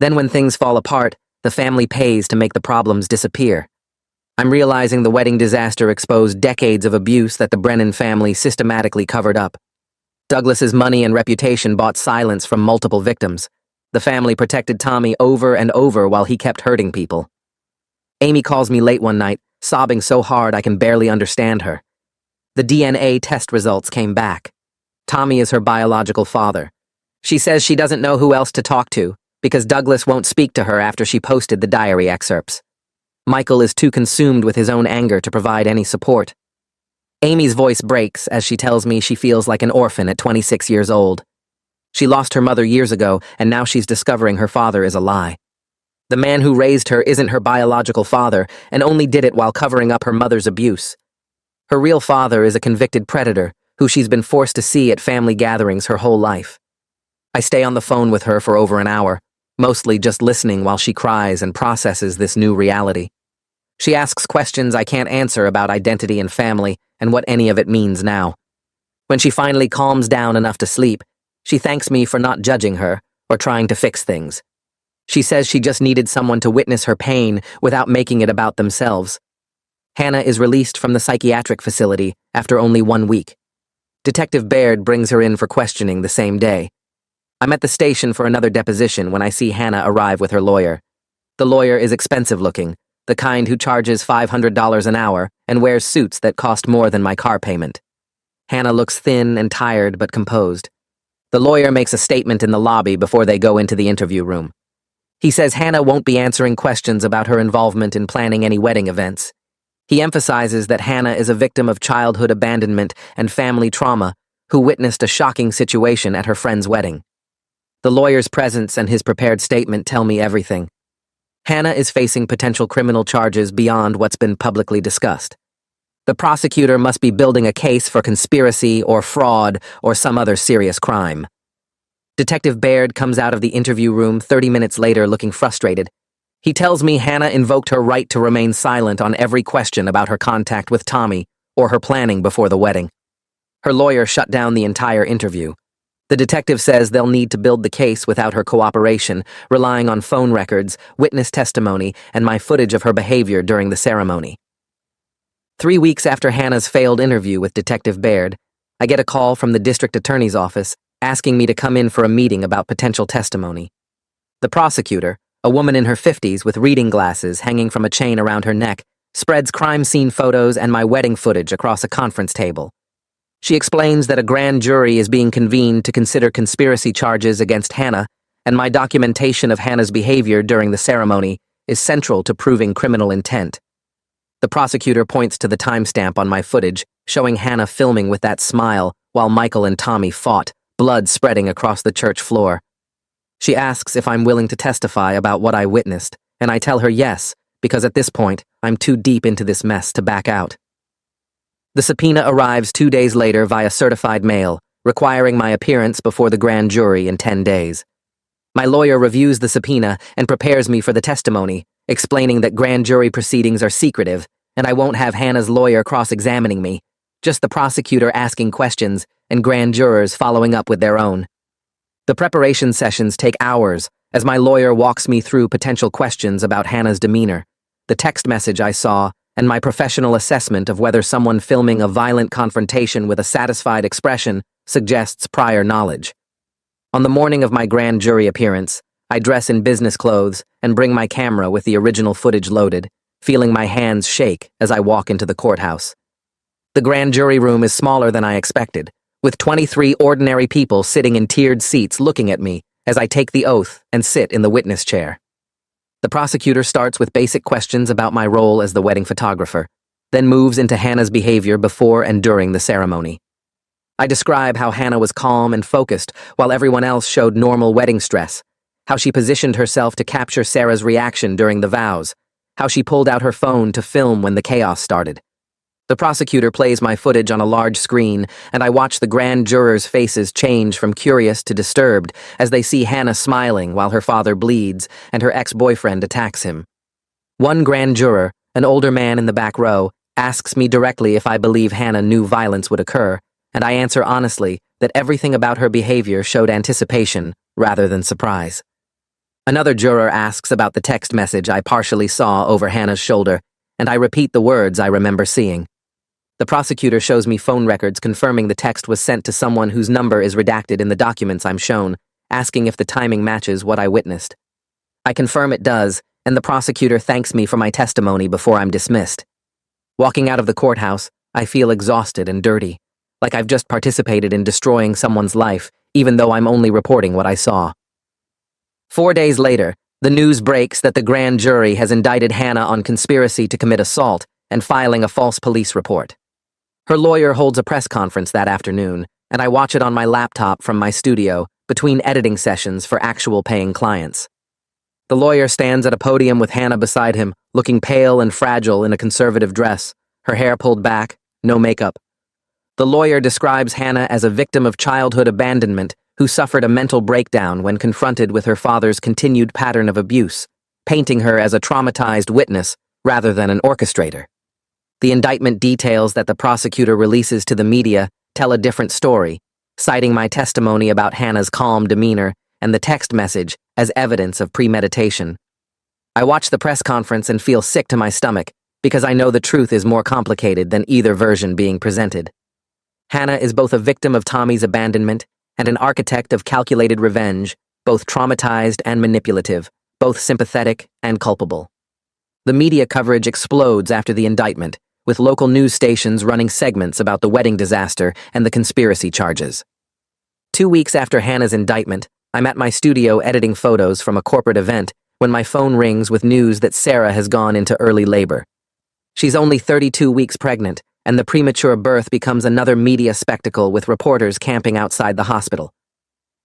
Then when things fall apart, the family pays to make the problems disappear. I'm realizing the wedding disaster exposed decades of abuse that the Brennan family systematically covered up. Douglas's money and reputation bought silence from multiple victims. The family protected Tommy over and over while he kept hurting people. Amy calls me late one night, sobbing so hard I can barely understand her. The DNA test results came back. Tommy is her biological father. She says she doesn't know who else to talk to because Douglas won't speak to her after she posted the diary excerpts. Michael is too consumed with his own anger to provide any support. Amy's voice breaks as she tells me she feels like an orphan at 26 years old. She lost her mother years ago, and now she's discovering her father is a lie. The man who raised her isn't her biological father and only did it while covering up her mother's abuse. Her real father is a convicted predator who she's been forced to see at family gatherings her whole life. I stay on the phone with her for over an hour, mostly just listening while she cries and processes this new reality. She asks questions I can't answer about identity and family and what any of it means now. When she finally calms down enough to sleep, she thanks me for not judging her or trying to fix things. She says she just needed someone to witness her pain without making it about themselves. Hannah is released from the psychiatric facility after only 1 week. Detective Baird brings her in for questioning the same day. I'm at the station for another deposition when I see Hannah arrive with her lawyer. The lawyer is expensive looking, the kind who charges $500 an hour and wears suits that cost more than my car payment. Hannah looks thin and tired but composed. The lawyer makes a statement in the lobby before they go into the interview room. He says Hannah won't be answering questions about her involvement in planning any wedding events. He emphasizes that Hannah is a victim of childhood abandonment and family trauma who witnessed a shocking situation at her friend's wedding. The lawyer's presence and his prepared statement tell me everything. Hannah is facing potential criminal charges beyond what's been publicly discussed. The prosecutor must be building a case for conspiracy or fraud or some other serious crime. Detective Baird comes out of the interview room 30 minutes later looking frustrated. He tells me Hannah invoked her right to remain silent on every question about her contact with Tommy or her planning before the wedding. Her lawyer shut down the entire interview. The detective says they'll need to build the case without her cooperation, relying on phone records, witness testimony, and my footage of her behavior during the ceremony. 3 weeks after Hannah's failed interview with Detective Baird, I get a call from the district attorney's office asking me to come in for a meeting about potential testimony. The prosecutor, a woman in her 50s with reading glasses hanging from a chain around her neck, spreads crime scene photos and my wedding footage across a conference table. She explains that a grand jury is being convened to consider conspiracy charges against Hannah, and my documentation of Hannah's behavior during the ceremony is central to proving criminal intent. The prosecutor points to the timestamp on my footage, showing Hannah filming with that smile while Michael and Tommy fought, blood spreading across the church floor. She asks if I'm willing to testify about what I witnessed, and I tell her yes, because at this point, I'm too deep into this mess to back out. The subpoena arrives 2 days later via certified mail, requiring my appearance before the grand jury in 10 days. My lawyer reviews the subpoena and prepares me for the testimony, explaining that grand jury proceedings are secretive, and I won't have Hannah's lawyer cross-examining me, just the prosecutor asking questions and grand jurors following up with their own. The preparation sessions take hours as my lawyer walks me through potential questions about Hannah's demeanor, the text message I saw, and my professional assessment of whether someone filming a violent confrontation with a satisfied expression suggests prior knowledge. On the morning of my grand jury appearance, I dress in business clothes and bring my camera with the original footage loaded. feeling my hands shake as I walk into the courthouse. The grand jury room is smaller than I expected, with 23 ordinary people sitting in tiered seats looking at me as I take the oath and sit in the witness chair. The prosecutor starts with basic questions about my role as the wedding photographer, then moves into Hannah's behavior before and during the ceremony. I describe how Hannah was calm and focused while everyone else showed normal wedding stress, how she positioned herself to capture Sarah's reaction during the vows, how she pulled out her phone to film when the chaos started. The prosecutor plays my footage on a large screen, and I watch the grand jurors' faces change from curious to disturbed as they see Hannah smiling while her father bleeds and her ex-boyfriend attacks him. One grand juror, an older man in the back row, asks me directly if I believe Hannah knew violence would occur, and I answer honestly that everything about her behavior showed anticipation rather than surprise. Another juror asks about the text message I partially saw over Hannah's shoulder, and I repeat the words I remember seeing. The prosecutor shows me phone records confirming the text was sent to someone whose number is redacted in the documents I'm shown, asking if the timing matches what I witnessed. I confirm it does, and the prosecutor thanks me for my testimony before I'm dismissed. Walking out of the courthouse, I feel exhausted and dirty, like I've just participated in destroying someone's life, even though I'm only reporting what I saw. 4 days later, the news breaks that the grand jury has indicted Hannah on conspiracy to commit assault and filing a false police report. Her lawyer holds a press conference that afternoon, and I watch it on my laptop from my studio between editing sessions for actual paying clients. The lawyer stands at a podium with Hannah beside him, looking pale and fragile in a conservative dress, her hair pulled back, no makeup. The lawyer describes Hannah as a victim of childhood abandonment who suffered a mental breakdown when confronted with her father's continued pattern of abuse, painting her as a traumatized witness rather than an orchestrator. The indictment details that the prosecutor releases to the media tell a different story, citing my testimony about Hannah's calm demeanor and the text message as evidence of premeditation. I watch the press conference and feel sick to my stomach because I know the truth is more complicated than either version being presented. Hannah is both a victim of Tommy's abandonment and an architect of calculated revenge, both traumatized and manipulative, both sympathetic and culpable. The media coverage explodes after the indictment, with local news stations running segments about the wedding disaster and the conspiracy charges. 2 weeks after Hannah's indictment, I'm at my studio editing photos from a corporate event when my phone rings with news that Sarah has gone into early labor. She's only 32 weeks pregnant, and the premature birth becomes another media spectacle with reporters camping outside the hospital.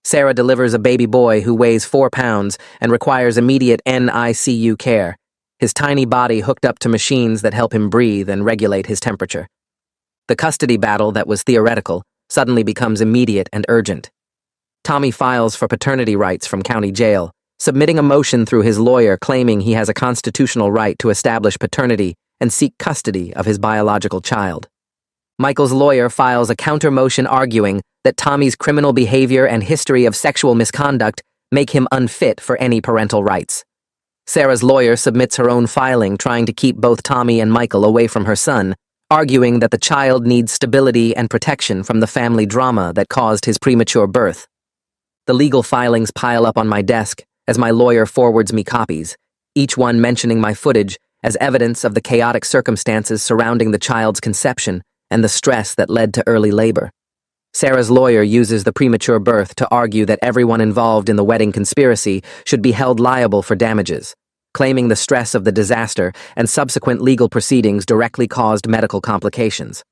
Sarah delivers a baby boy who weighs 4 pounds and requires immediate NICU care, his tiny body hooked up to machines that help him breathe and regulate his temperature. The custody battle that was theoretical suddenly becomes immediate and urgent. Tommy files for paternity rights from county jail, submitting a motion through his lawyer claiming he has a constitutional right to establish paternity and seek custody of his biological child. Michael's lawyer files a counter-motion arguing that Tommy's criminal behavior and history of sexual misconduct make him unfit for any parental rights. Sarah's lawyer submits her own filing trying to keep both Tommy and Michael away from her son, arguing that the child needs stability and protection from the family drama that caused his premature birth. The legal filings pile up on my desk as my lawyer forwards me copies, each one mentioning my footage as evidence of the chaotic circumstances surrounding the child's conception and the stress that led to early labor. Sarah's lawyer uses the premature birth to argue that everyone involved in the wedding conspiracy should be held liable for damages, claiming the stress of the disaster and subsequent legal proceedings directly caused medical complications.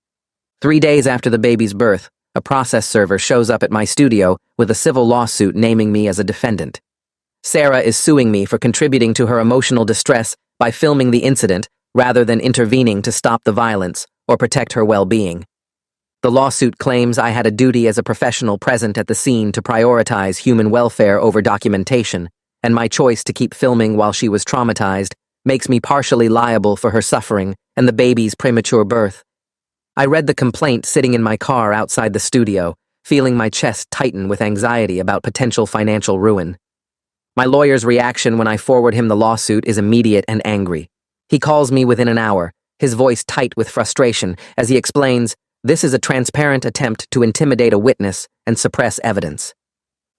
3 days after the baby's birth, a process server shows up at my studio with a civil lawsuit naming me as a defendant. Sarah is suing me for contributing to her emotional distress by filming the incident rather than intervening to stop the violence or protect her well-being. The lawsuit claims I had a duty as a professional present at the scene to prioritize human welfare over documentation, and my choice to keep filming while she was traumatized makes me partially liable for her suffering and the baby's premature birth. I read the complaint sitting in my car outside the studio, feeling my chest tighten with anxiety about potential financial ruin. My lawyer's reaction when I forward him the lawsuit is immediate and angry. He calls me within an hour, his voice tight with frustration, as he explains, "This is a transparent attempt to intimidate a witness and suppress evidence."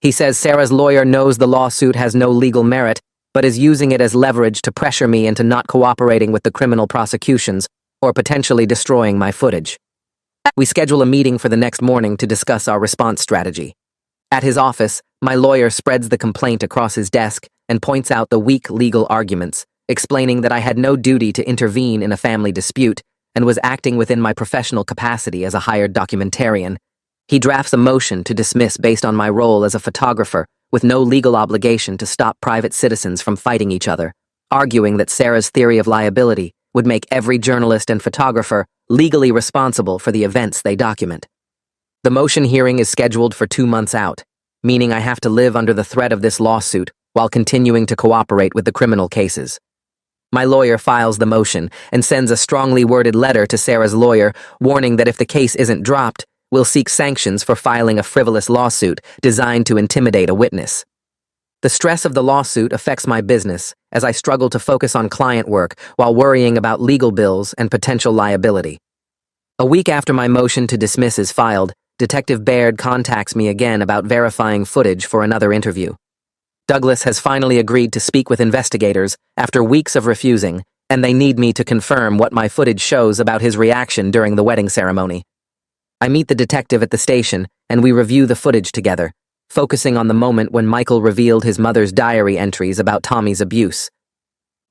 He says Sarah's lawyer knows the lawsuit has no legal merit but is using it as leverage to pressure me into not cooperating with the criminal prosecutions or potentially destroying my footage. We schedule a meeting for the next morning to discuss our response strategy. At his office, my lawyer spreads the complaint across his desk and points out the weak legal arguments, explaining that I had no duty to intervene in a family dispute and was acting within my professional capacity as a hired documentarian. He drafts a motion to dismiss based on my role as a photographer with no legal obligation to stop private citizens from fighting each other, arguing that Sarah's theory of liability would make every journalist and photographer legally responsible for the events they document. The motion hearing is scheduled for 2 months out, meaning I have to live under the threat of this lawsuit while continuing to cooperate with the criminal cases. My lawyer files the motion and sends a strongly worded letter to Sarah's lawyer warning that if the case isn't dropped, we'll seek sanctions for filing a frivolous lawsuit designed to intimidate a witness. The stress of the lawsuit affects my business as I struggle to focus on client work while worrying about legal bills and potential liability. A week after my motion to dismiss is filed, Detective Baird contacts me again about verifying footage for another interview. Douglas has finally agreed to speak with investigators after weeks of refusing, and they need me to confirm what my footage shows about his reaction during the wedding ceremony. I meet the detective at the station, and we review the footage together, focusing on the moment when Michael revealed his mother's diary entries about Tommy's abuse.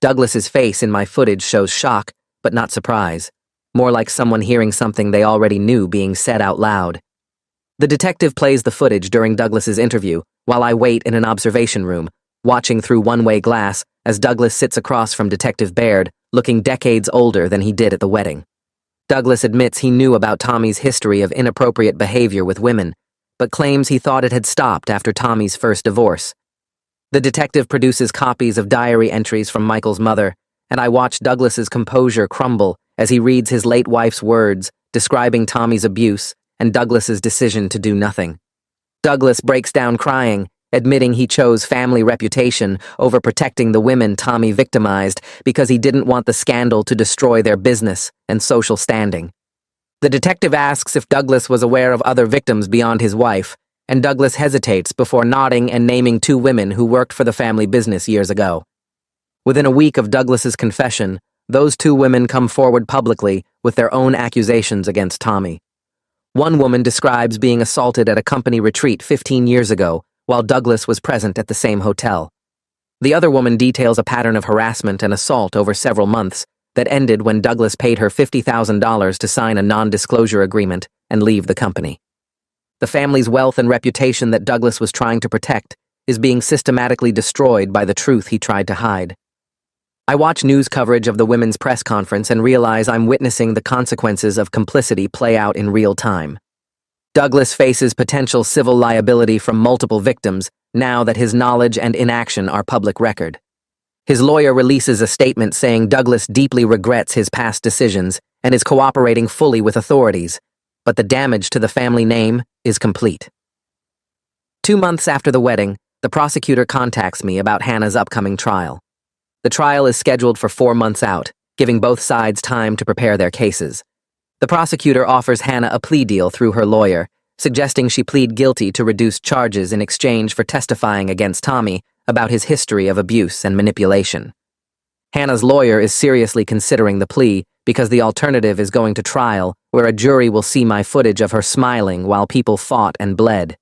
Douglas's face in my footage shows shock, but not surprise, more like someone hearing something they already knew being said out loud. The detective plays the footage during Douglas's interview, while I wait in an observation room, watching through one-way glass as Douglas sits across from Detective Baird, looking decades older than he did at the wedding. Douglas admits he knew about Tommy's history of inappropriate behavior with women, but claims he thought it had stopped after Tommy's first divorce. The detective produces copies of diary entries from Michael's mother, and I watch Douglas's composure crumble as he reads his late wife's words describing Tommy's abuse and Douglas's decision to do nothing. Douglas breaks down crying, admitting he chose family reputation over protecting the women Tommy victimized because he didn't want the scandal to destroy their business and social standing. The detective asks if Douglas was aware of other victims beyond his wife, and Douglas hesitates before nodding and naming 2 women who worked for the family business years ago. Within a week of Douglas's confession, those 2 women come forward publicly with their own accusations against Tommy. One woman describes being assaulted at a company retreat 15 years ago, while Douglas was present at the same hotel. The other woman details a pattern of harassment and assault over several months that ended when Douglas paid her $50,000 to sign a non-disclosure agreement and leave the company. The family's wealth and reputation that Douglas was trying to protect is being systematically destroyed by the truth he tried to hide. I watch news coverage of the women's press conference and realize I'm witnessing the consequences of complicity play out in real time. Douglas faces potential civil liability from multiple victims now that his knowledge and inaction are public record. His lawyer releases a statement saying Douglas deeply regrets his past decisions and is cooperating fully with authorities, but the damage to the family name is complete. 2 months after the wedding, the prosecutor contacts me about Hannah's upcoming trial. The trial is scheduled for 4 months out, giving both sides time to prepare their cases. The prosecutor offers Hannah a plea deal through her lawyer, suggesting she plead guilty to reduced charges in exchange for testifying against Tommy about his history of abuse and manipulation. Hannah's lawyer is seriously considering the plea because the alternative is going to trial, where a jury will see my footage of her smiling while people fought and bled.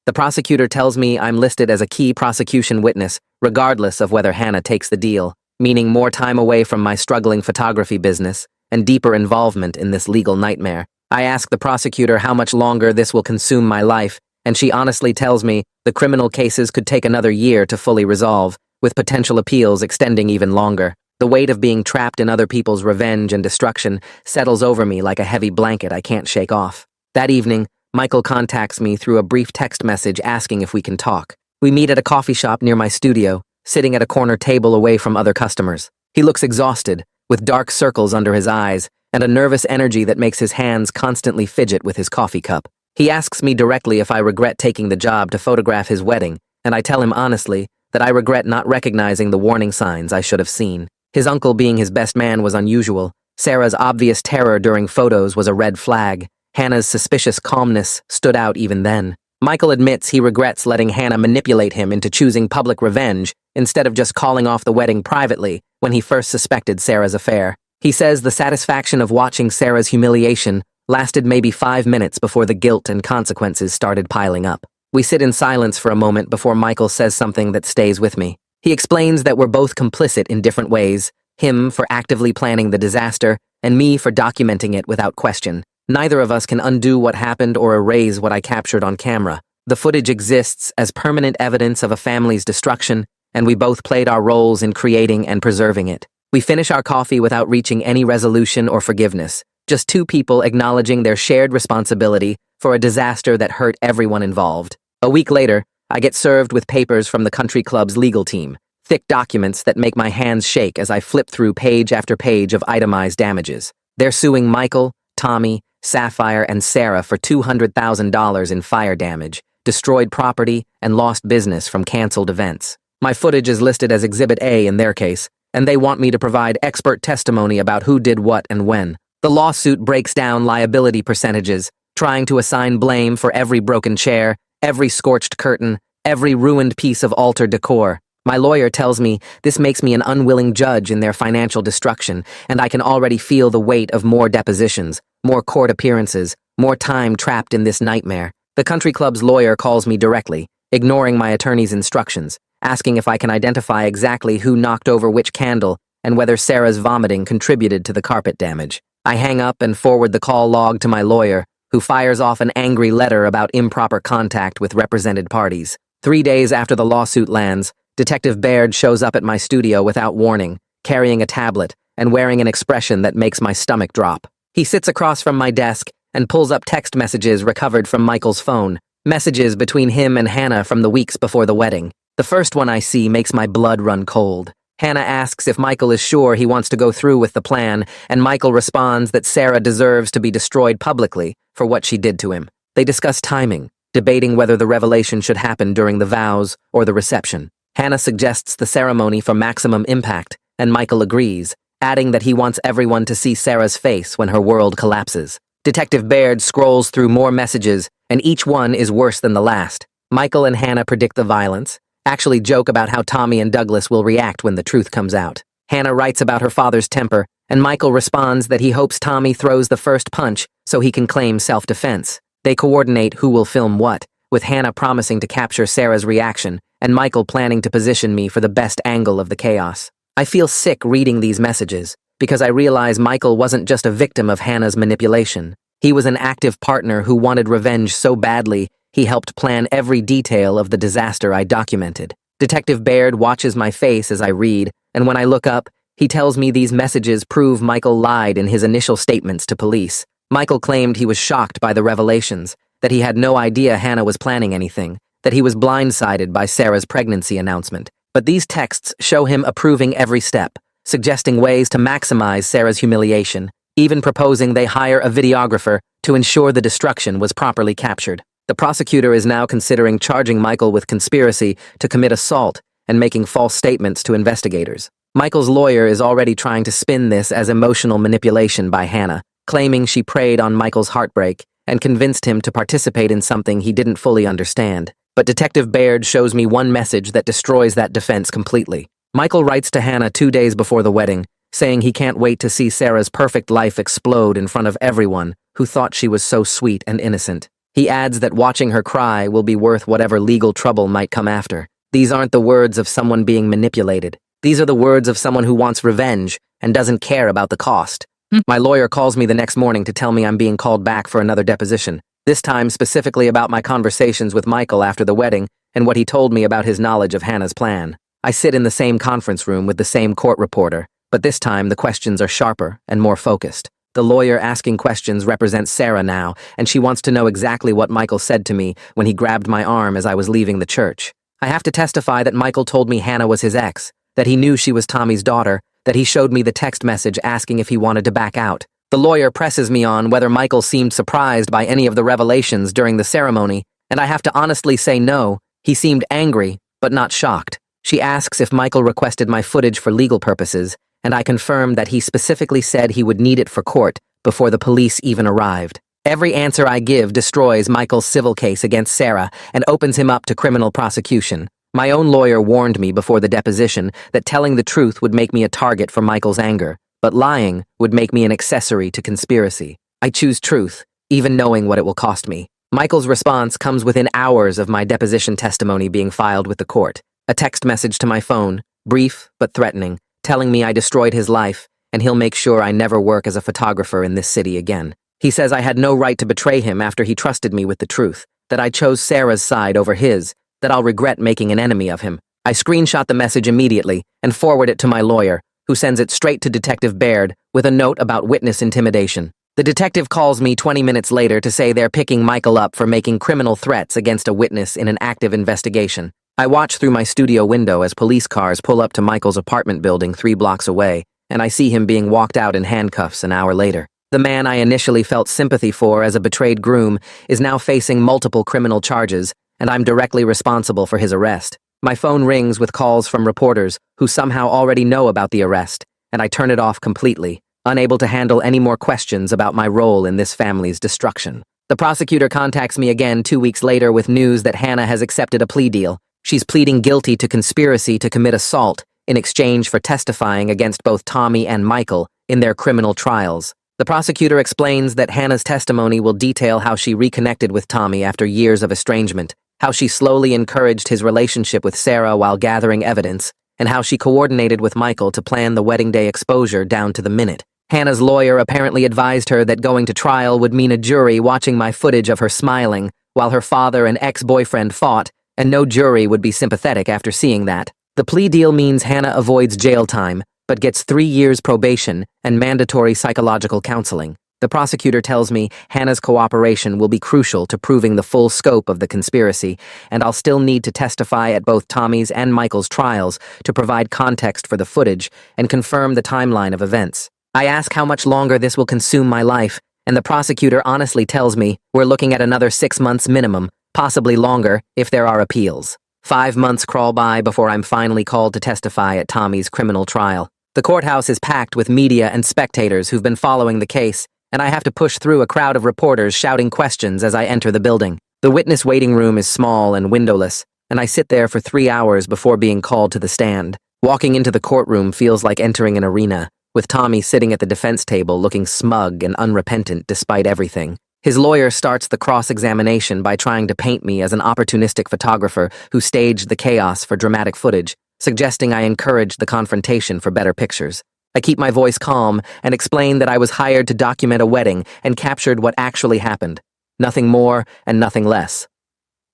The prosecutor tells me I'm listed as a key prosecution witness, regardless of whether Hannah takes the deal, meaning more time away from my struggling photography business and deeper involvement in this legal nightmare. I ask the prosecutor how much longer this will consume my life, and she honestly tells me the criminal cases could take another year to fully resolve, with potential appeals extending even longer. The weight of being trapped in other people's revenge and destruction settles over me like a heavy blanket I can't shake off. That evening, Michael contacts me through a brief text message asking if we can talk. We meet at a coffee shop near my studio, sitting at a corner table away from other customers. He looks exhausted, with dark circles under his eyes and a nervous energy that makes his hands constantly fidget with his coffee cup. He asks me directly if I regret taking the job to photograph his wedding, and I tell him honestly that I regret not recognizing the warning signs I should have seen. His uncle being his best man was unusual. Sarah's obvious terror during photos was a red flag. Hannah's suspicious calmness stood out even then. Michael admits he regrets letting Hannah manipulate him into choosing public revenge instead of just calling off the wedding privately when he first suspected Sarah's affair. He says the satisfaction of watching Sarah's humiliation lasted maybe 5 minutes before the guilt and consequences started piling up. We sit in silence for a moment before Michael says something that stays with me. He explains that we're both complicit in different ways, him for actively planning the disaster, and me for documenting it without question. Neither of us can undo what happened or erase what I captured on camera. The footage exists as permanent evidence of a family's destruction, and we both played our roles in creating and preserving it. We finish our coffee without reaching any resolution or forgiveness, just two people acknowledging their shared responsibility for a disaster that hurt everyone involved. A week later, I get served with papers from the country club's legal team, thick documents that make my hands shake as I flip through page after page of itemized damages. They're suing Michael, Tommy, Sapphire, and Sarah for $200,000 in fire damage, destroyed property, and lost business from canceled events. My footage is listed as Exhibit A in their case, and they want me to provide expert testimony about who did what and when. The lawsuit breaks down liability percentages, trying to assign blame for every broken chair, every scorched curtain, every ruined piece of altar decor. My lawyer tells me this makes me an unwilling judge in their financial destruction, and I can already feel the weight of more depositions, more court appearances, more time trapped in this nightmare. The country club's lawyer calls me directly, ignoring my attorney's instructions, asking if I can identify exactly who knocked over which candle and whether Sarah's vomiting contributed to the carpet damage. I hang up and forward the call log to my lawyer, who fires off an angry letter about improper contact with represented parties. 3 days after the lawsuit lands, Detective Baird shows up at my studio without warning, carrying a tablet and wearing an expression that makes my stomach drop. He sits across from my desk and pulls up text messages recovered from Michael's phone, messages between him and Hannah from the weeks before the wedding. The first one I see makes my blood run cold. Hannah asks if Michael is sure he wants to go through with the plan, and Michael responds that Sarah deserves to be destroyed publicly for what she did to him. They discuss timing, debating whether the revelation should happen during the vows or the reception. Hannah suggests the ceremony for maximum impact, and Michael agrees, adding that he wants everyone to see Sarah's face when her world collapses. Detective Baird scrolls through more messages, and each one is worse than the last. Michael and Hannah predict the violence, actually joke about how Tommy and Douglas will react when the truth comes out. Hannah writes about her father's temper, and Michael responds that he hopes Tommy throws the first punch so he can claim self-defense. They coordinate who will film what, with Hannah promising to capture Sarah's reaction, and Michael planning to position me for the best angle of the chaos. I feel sick reading these messages, because I realize Michael wasn't just a victim of Hannah's manipulation. He was an active partner who wanted revenge so badly he helped plan every detail of the disaster I documented. Detective Baird watches my face as I read, and when I look up, he tells me these messages prove Michael lied in his initial statements to police. Michael claimed he was shocked by the revelations, that he had no idea Hannah was planning anything, that he was blindsided by Sarah's pregnancy announcement. But these texts show him approving every step, suggesting ways to maximize Sarah's humiliation, even proposing they hire a videographer to ensure the destruction was properly captured. The prosecutor is now considering charging Michael with conspiracy to commit assault and making false statements to investigators. Michael's lawyer is already trying to spin this as emotional manipulation by Hannah, claiming she preyed on Michael's heartbreak and convinced him to participate in something he didn't fully understand. But Detective Baird shows me one message that destroys that defense completely. Michael writes to Hannah 2 days before the wedding, saying he can't wait to see Sarah's perfect life explode in front of everyone who thought she was so sweet and innocent. He adds that watching her cry will be worth whatever legal trouble might come after. These aren't the words of someone being manipulated. These are the words of someone who wants revenge and doesn't care about the cost. My lawyer calls me the next morning to tell me I'm being called back for another deposition, this time specifically about my conversations with Michael after the wedding and what he told me about his knowledge of Hannah's plan. I sit in the same conference room with the same court reporter, but this time the questions are sharper and more focused. The lawyer asking questions represents Sarah now, and she wants to know exactly what Michael said to me when he grabbed my arm as I was leaving the church. I have to testify that Michael told me Hannah was his ex, that he knew she was Tommy's daughter, that he showed me the text message asking if he wanted to back out. The lawyer presses me on whether Michael seemed surprised by any of the revelations during the ceremony, and I have to honestly say no. He seemed angry, but not shocked. She asks if Michael requested my footage for legal purposes, and I confirmed that he specifically said he would need it for court before the police even arrived. Every answer I give destroys Michael's civil case against Sarah and opens him up to criminal prosecution. My own lawyer warned me before the deposition that telling the truth would make me a target for Michael's anger, but lying would make me an accessory to conspiracy. I choose truth, even knowing what it will cost me. Michael's response comes within hours of my deposition testimony being filed with the court. A text message to my phone, brief but threatening, telling me I destroyed his life and he'll make sure I never work as a photographer in this city again. He says I had no right to betray him after he trusted me with the truth, that I chose Sarah's side over his, that I'll regret making an enemy of him. I screenshot the message immediately and forward it to my lawyer, who sends it straight to Detective Baird with a note about witness intimidation. The detective calls me 20 minutes later to say they're picking Michael up for making criminal threats against a witness in an active investigation. I watch through my studio window as police cars pull up to Michael's apartment building 3 blocks away, and I see him being walked out in handcuffs an hour later. The man I initially felt sympathy for as a betrayed groom is now facing multiple criminal charges, and I'm directly responsible for his arrest. My phone rings with calls from reporters who somehow already know about the arrest, and I turn it off completely, unable to handle any more questions about my role in this family's destruction. The prosecutor contacts me again 2 weeks later with news that Hannah has accepted a plea deal. She's pleading guilty to conspiracy to commit assault in exchange for testifying against both Tommy and Michael in their criminal trials. The prosecutor explains that Hannah's testimony will detail how she reconnected with Tommy after years of estrangement, how she slowly encouraged his relationship with Sarah while gathering evidence, and how she coordinated with Michael to plan the wedding day exposure down to the minute. Hannah's lawyer apparently advised her that going to trial would mean a jury watching my footage of her smiling while her father and ex-boyfriend fought, and no jury would be sympathetic after seeing that. The plea deal means Hannah avoids jail time, but gets 3 years probation and mandatory psychological counseling. The prosecutor tells me Hannah's cooperation will be crucial to proving the full scope of the conspiracy, and I'll still need to testify at both Tommy's and Michael's trials to provide context for the footage and confirm the timeline of events. I ask how much longer this will consume my life, and the prosecutor honestly tells me we're looking at another 6 months minimum, possibly longer if there are appeals. 5 months crawl by before I'm finally called to testify at Tommy's criminal trial. The courthouse is packed with media and spectators who've been following the case, and I have to push through a crowd of reporters shouting questions as I enter the building. The witness waiting room is small and windowless, and I sit there for 3 hours before being called to the stand. Walking into the courtroom feels like entering an arena, with Tommy sitting at the defense table looking smug and unrepentant despite everything. His lawyer starts the cross-examination by trying to paint me as an opportunistic photographer who staged the chaos for dramatic footage, suggesting I encouraged the confrontation for better pictures. I keep my voice calm and explain that I was hired to document a wedding and captured what actually happened. Nothing more and nothing less.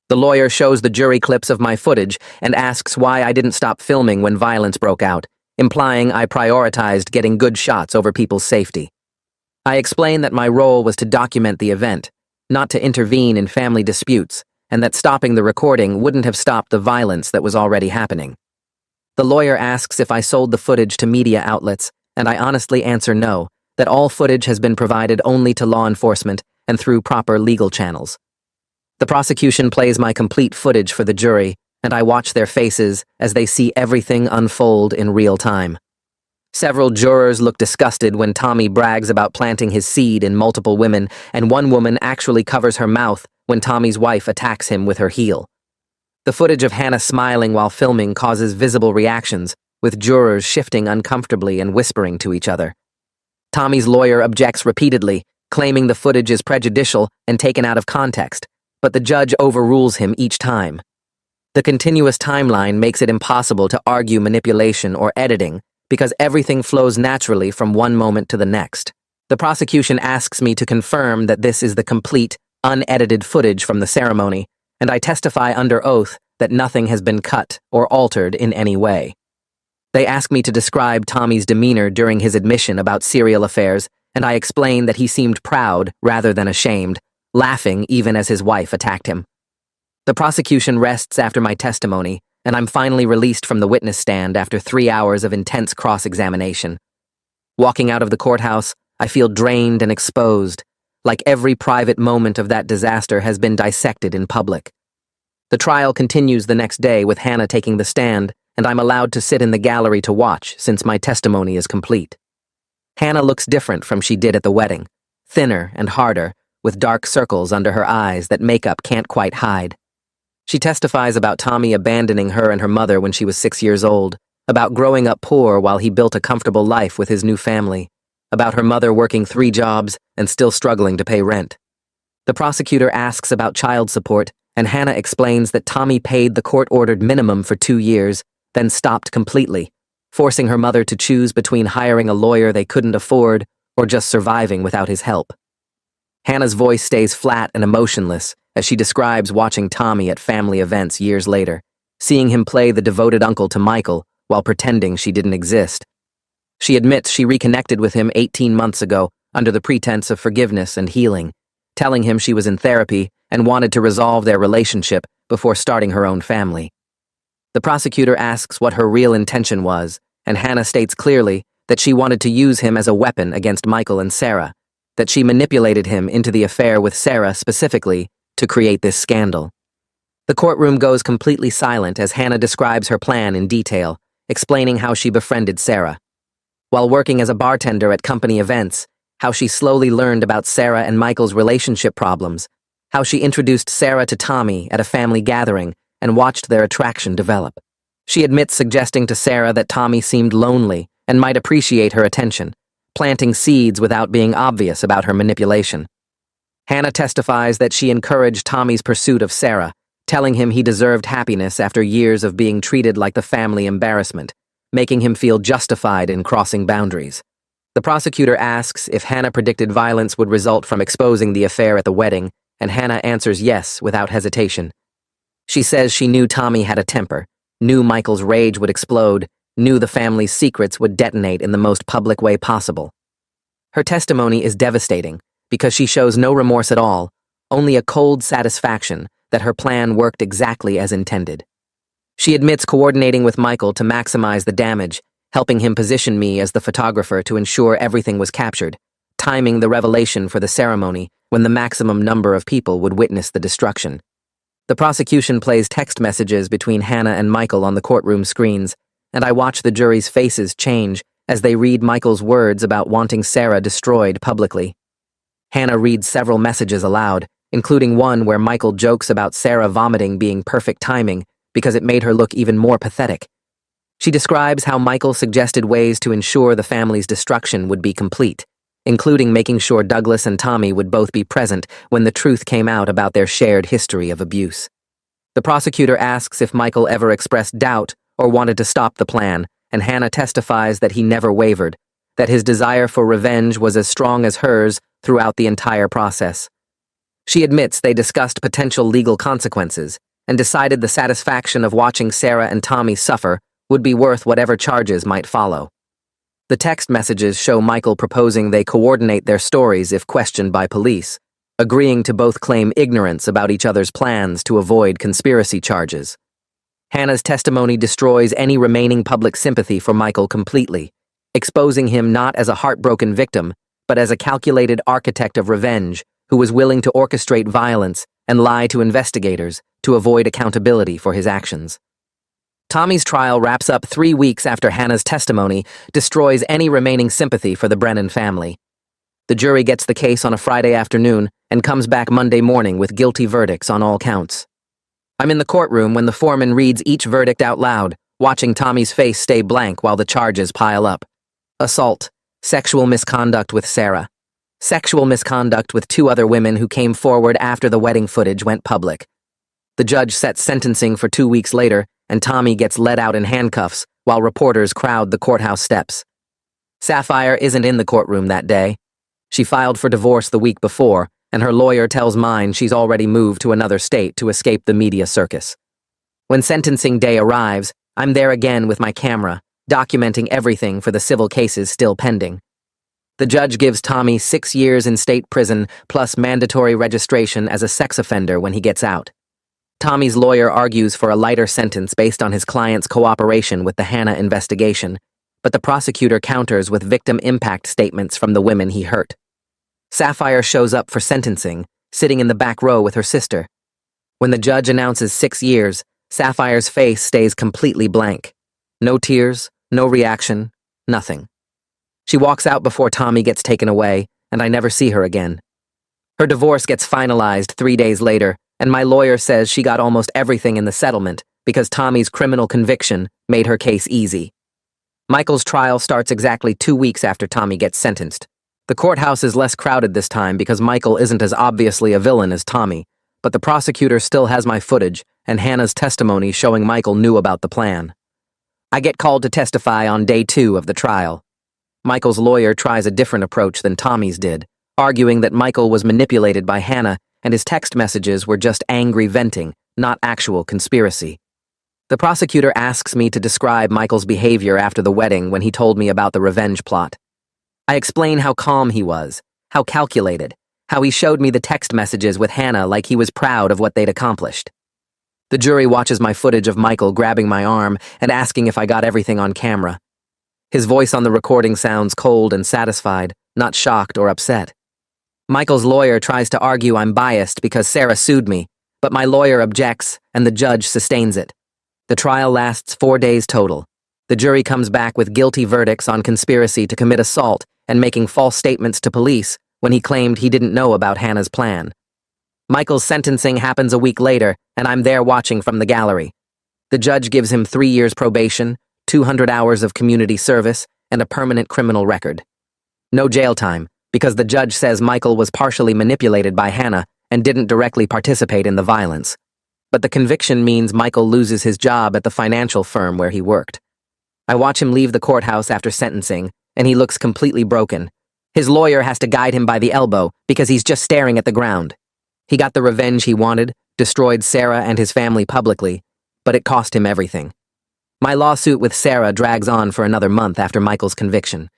The lawyer shows the jury clips of my footage and asks why I didn't stop filming when violence broke out, implying I prioritized getting good shots over people's safety. I explain that my role was to document the event, not to intervene in family disputes, and that stopping the recording wouldn't have stopped the violence that was already happening. The lawyer asks if I sold the footage to media outlets, and I honestly answer no, that all footage has been provided only to law enforcement and through proper legal channels. The prosecution plays my complete footage for the jury, and I watch their faces as they see everything unfold in real time. Several jurors look disgusted when Tommy brags about planting his seed in multiple women, and one woman actually covers her mouth when Tommy's wife attacks him with her heel. The footage of Hannah smiling while filming causes visible reactions, with jurors shifting uncomfortably and whispering to each other. Tommy's lawyer objects repeatedly, claiming the footage is prejudicial and taken out of context, but the judge overrules him each time. The continuous timeline makes it impossible to argue manipulation or editing, because everything flows naturally from one moment to the next. The prosecution asks me to confirm that this is the complete, unedited footage from the ceremony, and I testify under oath that nothing has been cut or altered in any way. They ask me to describe Tommy's demeanor during his admission about serial affairs, and I explain that he seemed proud rather than ashamed, laughing even as his wife attacked him. The prosecution rests after my testimony, and I'm finally released from the witness stand after 3 hours of intense cross-examination. Walking out of the courthouse, I feel drained and exposed, like every private moment of that disaster has been dissected in public. The trial continues the next day with Hannah taking the stand, and I'm allowed to sit in the gallery to watch since my testimony is complete. Hannah looks different from she did at the wedding, thinner and harder, with dark circles under her eyes that makeup can't quite hide. She testifies about Tommy abandoning her and her mother when she was 6 years old, about growing up poor while he built a comfortable life with his new family, about her mother working 3 jobs and still struggling to pay rent. The prosecutor asks about child support, and Hannah explains that Tommy paid the court-ordered minimum for 2 years, then stopped completely, forcing her mother to choose between hiring a lawyer they couldn't afford or just surviving without his help. Hannah's voice stays flat and emotionless as she describes watching Tommy at family events years later, seeing him play the devoted uncle to Michael while pretending she didn't exist. She admits she reconnected with him 18 months ago under the pretense of forgiveness and healing, telling him she was in therapy and wanted to resolve their relationship before starting her own family. The prosecutor asks what her real intention was, and Hannah states clearly that she wanted to use him as a weapon against Michael and Sarah, that she manipulated him into the affair with Sarah specifically to create this scandal. The courtroom goes completely silent as Hannah describes her plan in detail, explaining how she befriended Sarah. While working as a bartender at company events, how she slowly learned about Sarah and Michael's relationship problems, how she introduced Sarah to Tommy at a family gathering and watched their attraction develop. She admits suggesting to Sarah that Tommy seemed lonely and might appreciate her attention, planting seeds without being obvious about her manipulation. Hannah testifies that she encouraged Tommy's pursuit of Sarah, telling him he deserved happiness after years of being treated like the family embarrassment, making him feel justified in crossing boundaries. The prosecutor asks if Hannah predicted violence would result from exposing the affair at the wedding, and Hannah answers yes without hesitation. She says she knew Tommy had a temper, knew Michael's rage would explode, knew the family's secrets would detonate in the most public way possible. Her testimony is devastating because she shows no remorse at all, only a cold satisfaction that her plan worked exactly as intended. She admits coordinating with Michael to maximize the damage, helping him position me as the photographer to ensure everything was captured, timing the revelation for the ceremony when the maximum number of people would witness the destruction. The prosecution plays text messages between Hannah and Michael on the courtroom screens, and I watch the jury's faces change as they read Michael's words about wanting Sarah destroyed publicly. Hannah reads several messages aloud, including one where Michael jokes about Sarah vomiting being perfect timing because it made her look even more pathetic. She describes how Michael suggested ways to ensure the family's destruction would be complete, including making sure Douglas and Tommy would both be present when the truth came out about their shared history of abuse. The prosecutor asks if Michael ever expressed doubt or wanted to stop the plan, and Hannah testifies that he never wavered, that his desire for revenge was as strong as hers throughout the entire process. She admits they discussed potential legal consequences and decided the satisfaction of watching Sarah and Tommy suffer would be worth whatever charges might follow. The text messages show Michael proposing they coordinate their stories if questioned by police, agreeing to both claim ignorance about each other's plans to avoid conspiracy charges. Hannah's testimony destroys any remaining public sympathy for Michael completely, exposing him not as a heartbroken victim, but as a calculated architect of revenge who was willing to orchestrate violence and lie to investigators to avoid accountability for his actions. Tommy's trial wraps up 3 weeks after Hannah's testimony destroys any remaining sympathy for the Brennan family. The jury gets the case on a Friday afternoon and comes back Monday morning with guilty verdicts on all counts. I'm in the courtroom when the foreman reads each verdict out loud, watching Tommy's face stay blank while the charges pile up. Assault, sexual misconduct with Sarah, sexual misconduct with 2 other women who came forward after the wedding footage went public. The judge sets sentencing for 2 weeks later, and Tommy gets led out in handcuffs while reporters crowd the courthouse steps. Sapphire isn't in the courtroom that day. She filed for divorce the week before, and her lawyer tells mine she's already moved to another state to escape the media circus. When sentencing day arrives, I'm there again with my camera, documenting everything for the civil cases still pending. The judge gives Tommy 6 years in state prison plus mandatory registration as a sex offender when he gets out. Tommy's lawyer argues for a lighter sentence based on his client's cooperation with the Hannah investigation, but the prosecutor counters with victim impact statements from the women he hurt. Sapphire shows up for sentencing, sitting in the back row with her sister. When the judge announces 6 years, Sapphire's face stays completely blank. No tears, no reaction, nothing. She walks out before Tommy gets taken away, and I never see her again. Her divorce gets finalized 3 days later, and my lawyer says she got almost everything in the settlement because Tommy's criminal conviction made her case easy. Michael's trial starts exactly 2 weeks after Tommy gets sentenced. The courthouse is less crowded this time because Michael isn't as obviously a villain as Tommy, but the prosecutor still has my footage and Hannah's testimony showing Michael knew about the plan. I get called to testify on day 2 of the trial. Michael's lawyer tries a different approach than Tommy's did, arguing that Michael was manipulated by Hannah and his text messages were just angry venting, not actual conspiracy. The prosecutor asks me to describe Michael's behavior after the wedding when he told me about the revenge plot. I explain how calm he was, how calculated, how he showed me the text messages with Hannah like he was proud of what they'd accomplished. The jury watches my footage of Michael grabbing my arm and asking if I got everything on camera. His voice on the recording sounds cold and satisfied, not shocked or upset. Michael's lawyer tries to argue I'm biased because Sarah sued me, but my lawyer objects and the judge sustains it. The trial lasts 4 days total. The jury comes back with guilty verdicts on conspiracy to commit assault and making false statements to police when he claimed he didn't know about Hannah's plan. Michael's sentencing happens a week later, and I'm there watching from the gallery. The judge gives him 3 years probation, 200 hours of community service, and a permanent criminal record. No jail time, because the judge says Michael was partially manipulated by Hannah and didn't directly participate in the violence. But the conviction means Michael loses his job at the financial firm where he worked. I watch him leave the courthouse after sentencing, and he looks completely broken. His lawyer has to guide him by the elbow because he's just staring at the ground. He got the revenge he wanted, destroyed Sarah and his family publicly, but it cost him everything. My lawsuit with Sarah drags on for another month after Michael's conviction.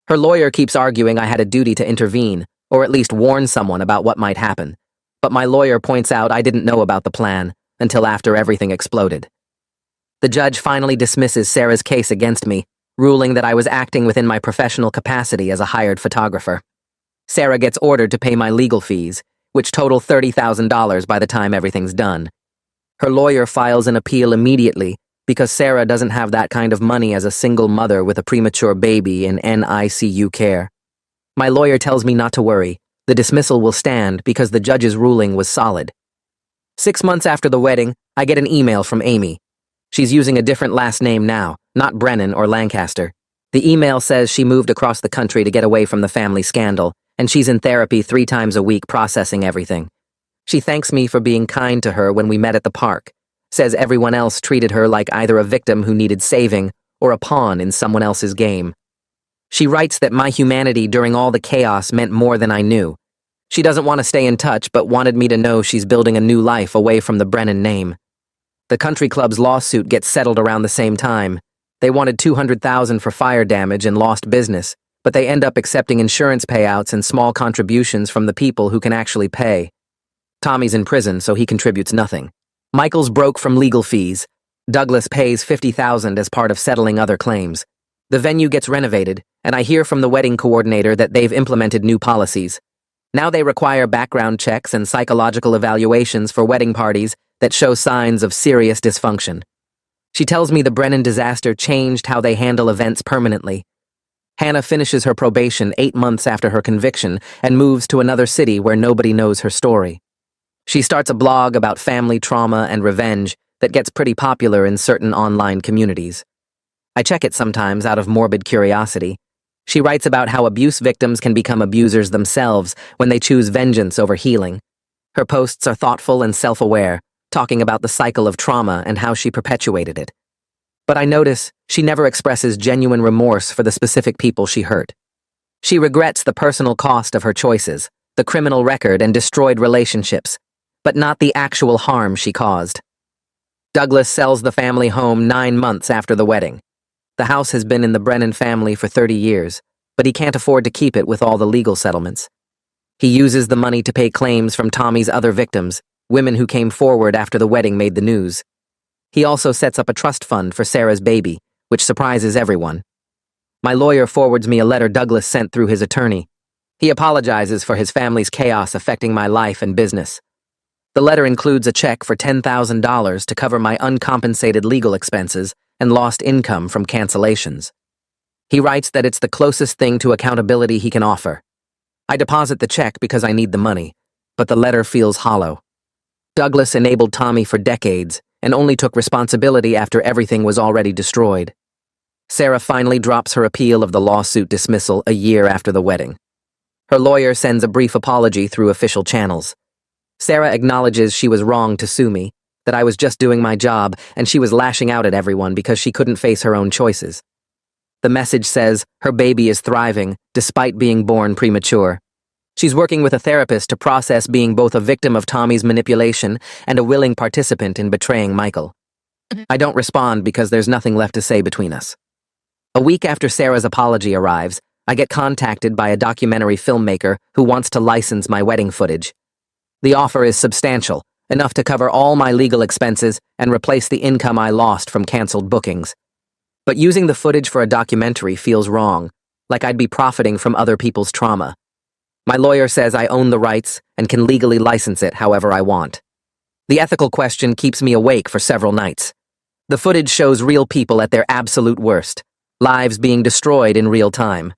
Her lawyer keeps arguing I had a duty to intervene, or at least warn someone about what might happen. But my lawyer points out I didn't know about the plan until after everything exploded. The judge finally dismisses Sarah's case against me, ruling that I was acting within my professional capacity as a hired photographer. Sarah gets ordered to pay my legal fees, which total $30,000 by the time everything's done. Her lawyer files an appeal immediately because Sarah doesn't have that kind of money as a single mother with a premature baby in NICU care. My lawyer tells me not to worry. The dismissal will stand because the judge's ruling was solid. 6 months after the wedding, I get an email from Amy. She's using a different last name now, not Brennan or Lancaster. The email says she moved across the country to get away from the family scandal, and she's in therapy 3 times a week processing everything. She thanks me for being kind to her when we met at the park, says everyone else treated her like either a victim who needed saving or a pawn in someone else's game. She writes that my humanity during all the chaos meant more than I knew. She doesn't want to stay in touch but wanted me to know she's building a new life away from the Brennan name. The country club's lawsuit gets settled around the same time. They wanted $200,000 for fire damage and lost business, but they end up accepting insurance payouts and small contributions from the people who can actually pay. Tommy's in prison, so he contributes nothing. Michael's broke from legal fees. Douglas pays $50,000 as part of settling other claims. The venue gets renovated, and I hear from the wedding coordinator that they've implemented new policies. Now they require background checks and psychological evaluations for wedding parties that show signs of serious dysfunction. She tells me the Brennan disaster changed how they handle events permanently. Hannah finishes her probation 8 months after her conviction and moves to another city where nobody knows her story. She starts a blog about family trauma and revenge that gets pretty popular in certain online communities. I check it sometimes out of morbid curiosity. She writes about how abuse victims can become abusers themselves when they choose vengeance over healing. Her posts are thoughtful and self-aware, talking about the cycle of trauma and how she perpetuated it. But I notice she never expresses genuine remorse for the specific people she hurt. She regrets the personal cost of her choices, the criminal record and destroyed relationships, but not the actual harm she caused. Douglas sells the family home 9 months after the wedding. The house has been in the Brennan family for 30 years, but he can't afford to keep it with all the legal settlements. He uses the money to pay claims from Tommy's other victims, women who came forward after the wedding made the news. He also sets up a trust fund for Sarah's baby, which surprises everyone. My lawyer forwards me a letter Douglas sent through his attorney. He apologizes for his family's chaos affecting my life and business. The letter includes a check for $10,000 to cover my uncompensated legal expenses and lost income from cancellations. He writes that it's the closest thing to accountability he can offer. I deposit the check because I need the money, but the letter feels hollow. Douglas enabled Tommy for decades and only took responsibility after everything was already destroyed. Sarah finally drops her appeal of the lawsuit dismissal a year after the wedding. Her lawyer sends a brief apology through official channels. Sarah acknowledges she was wrong to sue me, that I was just doing my job and she was lashing out at everyone because she couldn't face her own choices. The message says her baby is thriving despite being born premature. She's working with a therapist to process being both a victim of Tommy's manipulation and a willing participant in betraying Michael. I don't respond because there's nothing left to say between us. A week after Sarah's apology arrives, I get contacted by a documentary filmmaker who wants to license my wedding footage. The offer is substantial, enough to cover all my legal expenses and replace the income I lost from canceled bookings. But using the footage for a documentary feels wrong, like I'd be profiting from other people's trauma. My lawyer says I own the rights and can legally license it however I want. The ethical question keeps me awake for several nights. The footage shows real people at their absolute worst, lives being destroyed in real time.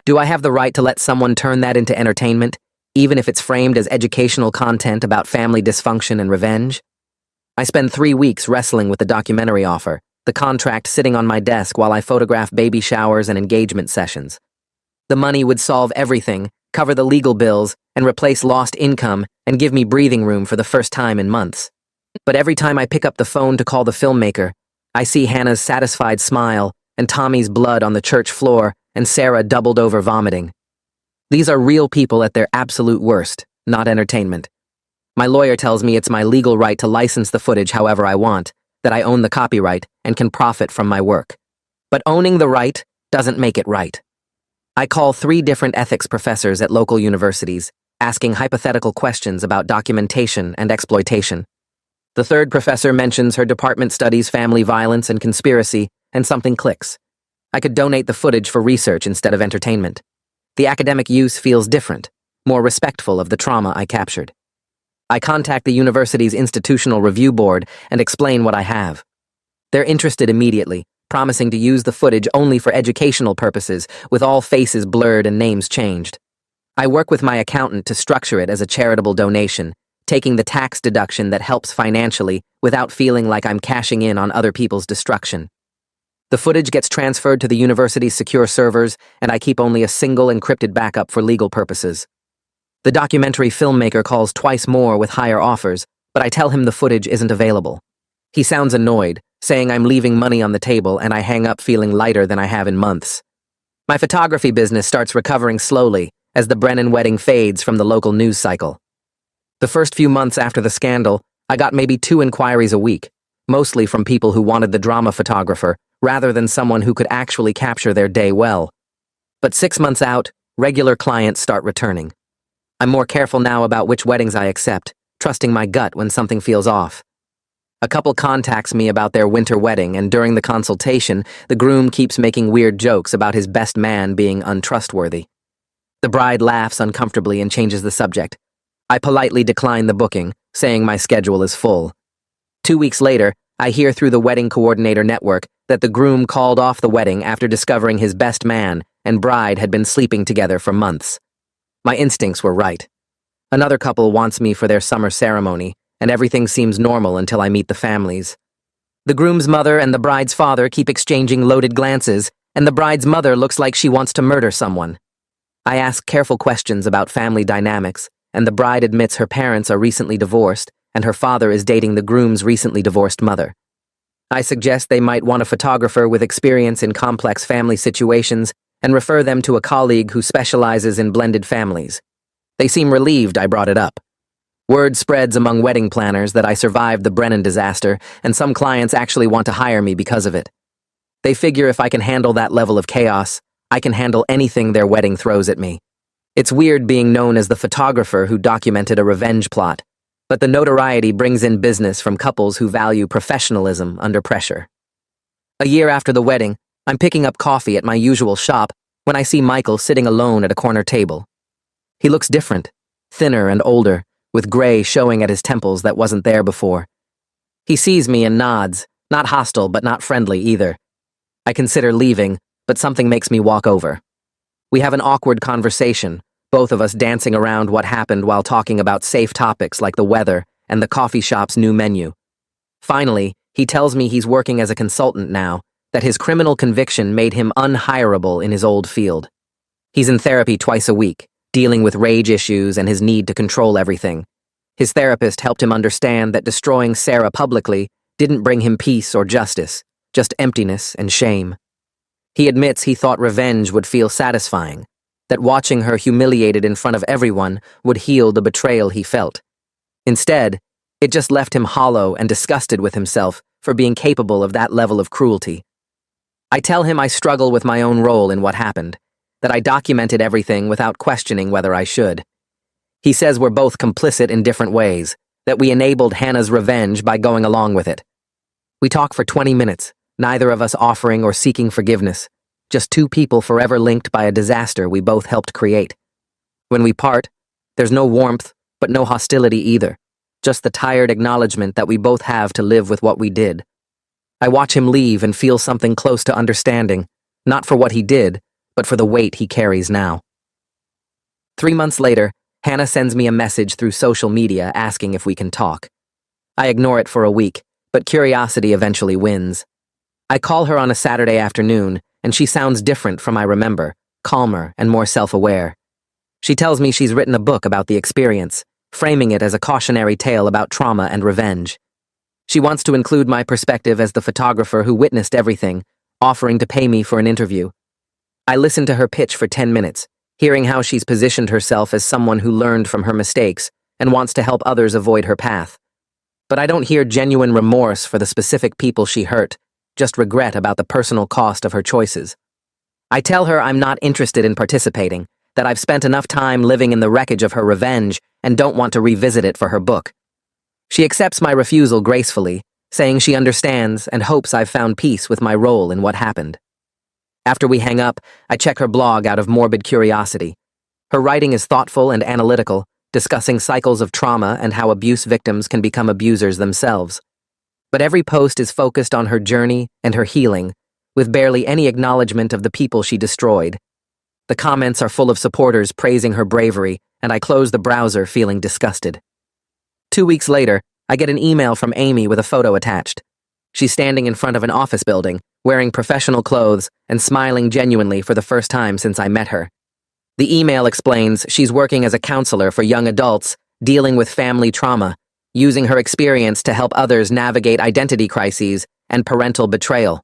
Do I have the right to let someone turn that into entertainment, even if it's framed as educational content about family dysfunction and revenge? I spend 3 weeks wrestling with the documentary offer, the contract sitting on my desk while I photograph baby showers and engagement sessions. The money would solve everything, cover the legal bills, and replace lost income and give me breathing room for the first time in months. But every time I pick up the phone to call the filmmaker, I see Hannah's satisfied smile and Tommy's blood on the church floor and Sarah doubled over vomiting. These are real people at their absolute worst, not entertainment. My lawyer tells me it's my legal right to license the footage however I want, that I own the copyright and can profit from my work. But owning the right doesn't make it right. I call 3 different ethics professors at local universities, asking hypothetical questions about documentation and exploitation. The 3rd professor mentions her department studies family violence and conspiracy, and something clicks. I could donate the footage for research instead of entertainment. The academic use feels different, more respectful of the trauma I captured. I contact the university's institutional review board and explain what I have. They're interested immediately, promising to use the footage only for educational purposes, with all faces blurred and names changed. I work with my accountant to structure it as a charitable donation, taking the tax deduction that helps financially without feeling like I'm cashing in on other people's destruction. The footage gets transferred to the university's secure servers, and I keep only a single encrypted backup for legal purposes. The documentary filmmaker calls twice more with higher offers, but I tell him the footage isn't available. He sounds annoyed, saying I'm leaving money on the table, and I hang up feeling lighter than I have in months. My photography business starts recovering slowly as the Brennan wedding fades from the local news cycle. The first few months after the scandal, I got maybe 2 inquiries a week, mostly from people who wanted the drama photographer rather than someone who could actually capture their day well. But 6 months out, regular clients start returning. I'm more careful now about which weddings I accept, trusting my gut when something feels off. A couple contacts me about their winter wedding, and during the consultation, the groom keeps making weird jokes about his best man being untrustworthy. The bride laughs uncomfortably and changes the subject. I politely decline the booking, saying my schedule is full. 2 weeks later, I hear through the wedding coordinator network that the groom called off the wedding after discovering his best man and bride had been sleeping together for months. My instincts were right. Another couple wants me for their summer ceremony, and everything seems normal until I meet the families. The groom's mother and the bride's father keep exchanging loaded glances, and the bride's mother looks like she wants to murder someone. I ask careful questions about family dynamics, and the bride admits her parents are recently divorced, and her father is dating the groom's recently divorced mother. I suggest they might want a photographer with experience in complex family situations and refer them to a colleague who specializes in blended families. They seem relieved I brought it up. Word spreads among wedding planners that I survived the Brennan disaster, and some clients actually want to hire me because of it. They figure if I can handle that level of chaos, I can handle anything their wedding throws at me. It's weird being known as the photographer who documented a revenge plot, but the notoriety brings in business from couples who value professionalism under pressure. A year after the wedding, I'm picking up coffee at my usual shop when I see Michael sitting alone at a corner table. He looks different, thinner and older, with gray showing at his temples that wasn't there before. He sees me and nods, not hostile but not friendly either. I consider leaving, but something makes me walk over. We have an awkward conversation, both of us dancing around what happened while talking about safe topics like the weather and the coffee shop's new menu. Finally, he tells me he's working as a consultant now, that his criminal conviction made him unhireable in his old field. He's in therapy twice a week, dealing with rage issues and his need to control everything. His therapist helped him understand that destroying Sarah publicly didn't bring him peace or justice, just emptiness and shame. He admits he thought revenge would feel satisfying, that watching her humiliated in front of everyone would heal the betrayal he felt. Instead, it just left him hollow and disgusted with himself for being capable of that level of cruelty. I tell him I struggle with my own role in what happened, that I documented everything without questioning whether I should. He says we're both complicit in different ways, that we enabled Hannah's revenge by going along with it. We talk for 20 minutes, neither of us offering or seeking forgiveness, just two people forever linked by a disaster we both helped create. When we part, there's no warmth, but no hostility either, just the tired acknowledgement that we both have to live with what we did. I watch him leave and feel something close to understanding, not for what he did, but for the weight he carries now. 3 months later, Hannah sends me a message through social media asking if we can talk. I ignore it for a week, but curiosity eventually wins. I call her on a Saturday afternoon, and she sounds different from I remember, calmer and more self-aware. She tells me she's written a book about the experience, framing it as a cautionary tale about trauma and revenge. She wants to include my perspective as the photographer who witnessed everything, offering to pay me for an interview. I listen to her pitch for 10 minutes, hearing how she's positioned herself as someone who learned from her mistakes and wants to help others avoid her path. But I don't hear genuine remorse for the specific people she hurt, just regret about the personal cost of her choices. I tell her I'm not interested in participating, that I've spent enough time living in the wreckage of her revenge and don't want to revisit it for her book. She accepts my refusal gracefully, saying she understands and hopes I've found peace with my role in what happened. After we hang up, I check her blog out of morbid curiosity. Her writing is thoughtful and analytical, discussing cycles of trauma and how abuse victims can become abusers themselves. But every post is focused on her journey and her healing, with barely any acknowledgement of the people she destroyed. The comments are full of supporters praising her bravery, and I close the browser feeling disgusted. 2 weeks later, I get an email from Amy with a photo attached. She's standing in front of an office building, wearing professional clothes and smiling genuinely for the first time since I met her. The email explains she's working as a counselor for young adults dealing with family trauma, using her experience to help others navigate identity crises and parental betrayal.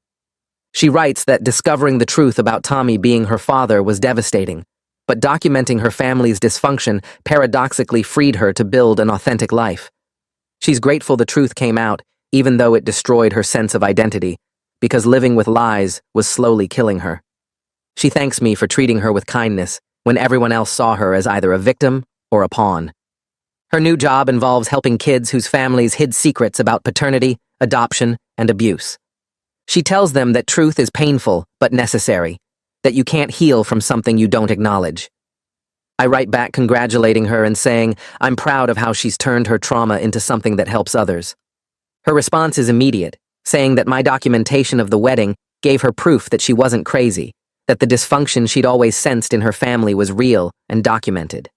She writes that discovering the truth about Tommy being her father was devastating, but documenting her family's dysfunction paradoxically freed her to build an authentic life. She's grateful the truth came out, even though it destroyed her sense of identity, because living with lies was slowly killing her. She thanks me for treating her with kindness when everyone else saw her as either a victim or a pawn. Her new job involves helping kids whose families hid secrets about paternity, adoption, and abuse. She tells them that truth is painful but necessary, that you can't heal from something you don't acknowledge. I write back congratulating her and saying I'm proud of how she's turned her trauma into something that helps others. Her response is immediate, saying that my documentation of the wedding gave her proof that she wasn't crazy, that the dysfunction she'd always sensed in her family was real and documented.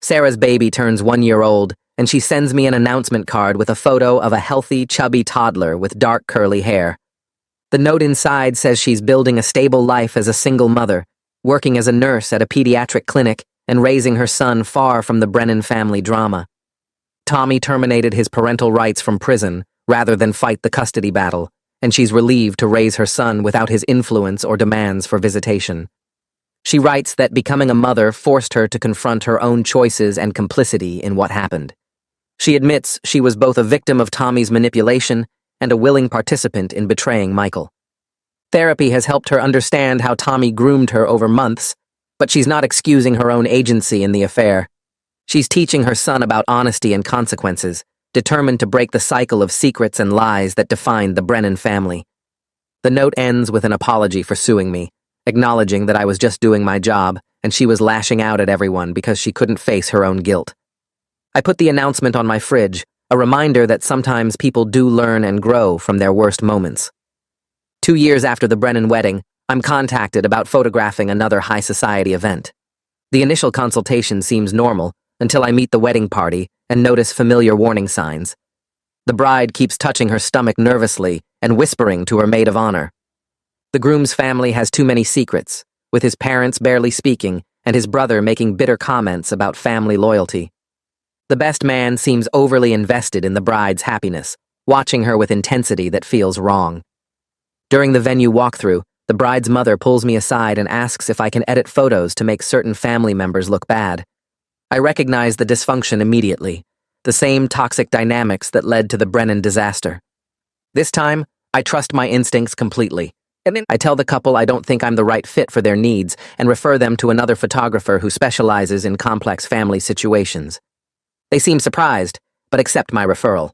Sarah's baby turns 1 year old, and she sends me an announcement card with a photo of a healthy, chubby toddler with dark curly hair. The note inside says she's building a stable life as a single mother, working as a nurse at a pediatric clinic and raising her son far from the Brennan family drama. Tommy terminated his parental rights from prison rather than fight the custody battle, and she's relieved to raise her son without his influence or demands for visitation. She writes that becoming a mother forced her to confront her own choices and complicity in what happened. She admits she was both a victim of Tommy's manipulation and a willing participant in betraying Michael. Therapy has helped her understand how Tommy groomed her over months, but she's not excusing her own agency in the affair. She's teaching her son about honesty and consequences, determined to break the cycle of secrets and lies that defined the Brennan family. The note ends with an apology for suing me, acknowledging that I was just doing my job and she was lashing out at everyone because she couldn't face her own guilt. I put the announcement on my fridge, a reminder that sometimes people do learn and grow from their worst moments. 2 years after the Brennan wedding, I'm contacted about photographing another high society event. The initial consultation seems normal until I meet the wedding party and notice familiar warning signs. The bride keeps touching her stomach nervously and whispering to her maid of honor. The groom's family has too many secrets, with his parents barely speaking and his brother making bitter comments about family loyalty. The best man seems overly invested in the bride's happiness, watching her with intensity that feels wrong. During the venue walkthrough, the bride's mother pulls me aside and asks if I can edit photos to make certain family members look bad. I recognize the dysfunction immediately, the same toxic dynamics that led to the Brennan disaster. This time, I trust my instincts completely. And then I tell the couple I don't think I'm the right fit for their needs and refer them to another photographer who specializes in complex family situations. They seem surprised, but accept my referral.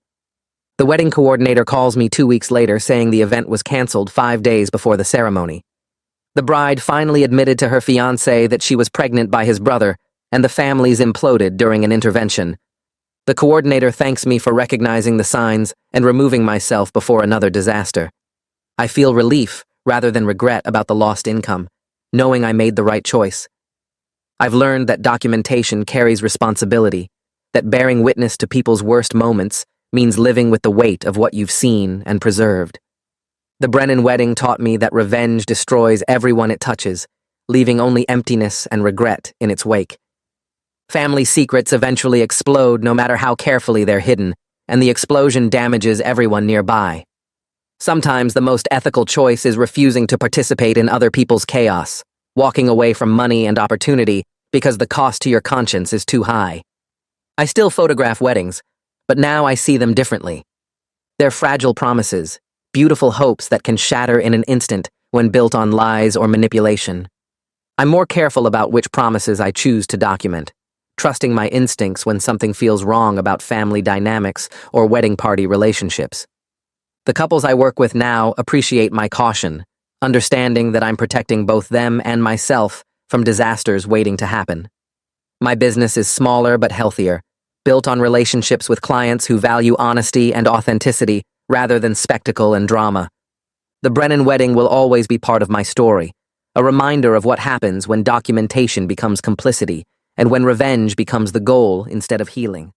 The wedding coordinator calls me 2 weeks later saying the event was canceled 5 days before the ceremony. The bride finally admitted to her fiancé that she was pregnant by his brother, and the families imploded during an intervention. The coordinator thanks me for recognizing the signs and removing myself before another disaster. I feel relief rather than regret about the lost income, knowing I made the right choice. I've learned that documentation carries responsibility, that bearing witness to people's worst moments means living with the weight of what you've seen and preserved. The Brennan wedding taught me that revenge destroys everyone it touches, leaving only emptiness and regret in its wake. Family secrets eventually explode no matter how carefully they're hidden, and the explosion damages everyone nearby. Sometimes the most ethical choice is refusing to participate in other people's chaos, walking away from money and opportunity because the cost to your conscience is too high. I still photograph weddings, but now I see them differently. They're fragile promises, beautiful hopes that can shatter in an instant when built on lies or manipulation. I'm more careful about which promises I choose to document, trusting my instincts when something feels wrong about family dynamics or wedding party relationships. The couples I work with now appreciate my caution, understanding that I'm protecting both them and myself from disasters waiting to happen. My business is smaller but healthier, built on relationships with clients who value honesty and authenticity rather than spectacle and drama. The Brennan wedding will always be part of my story, a reminder of what happens when documentation becomes complicity and when revenge becomes the goal instead of healing.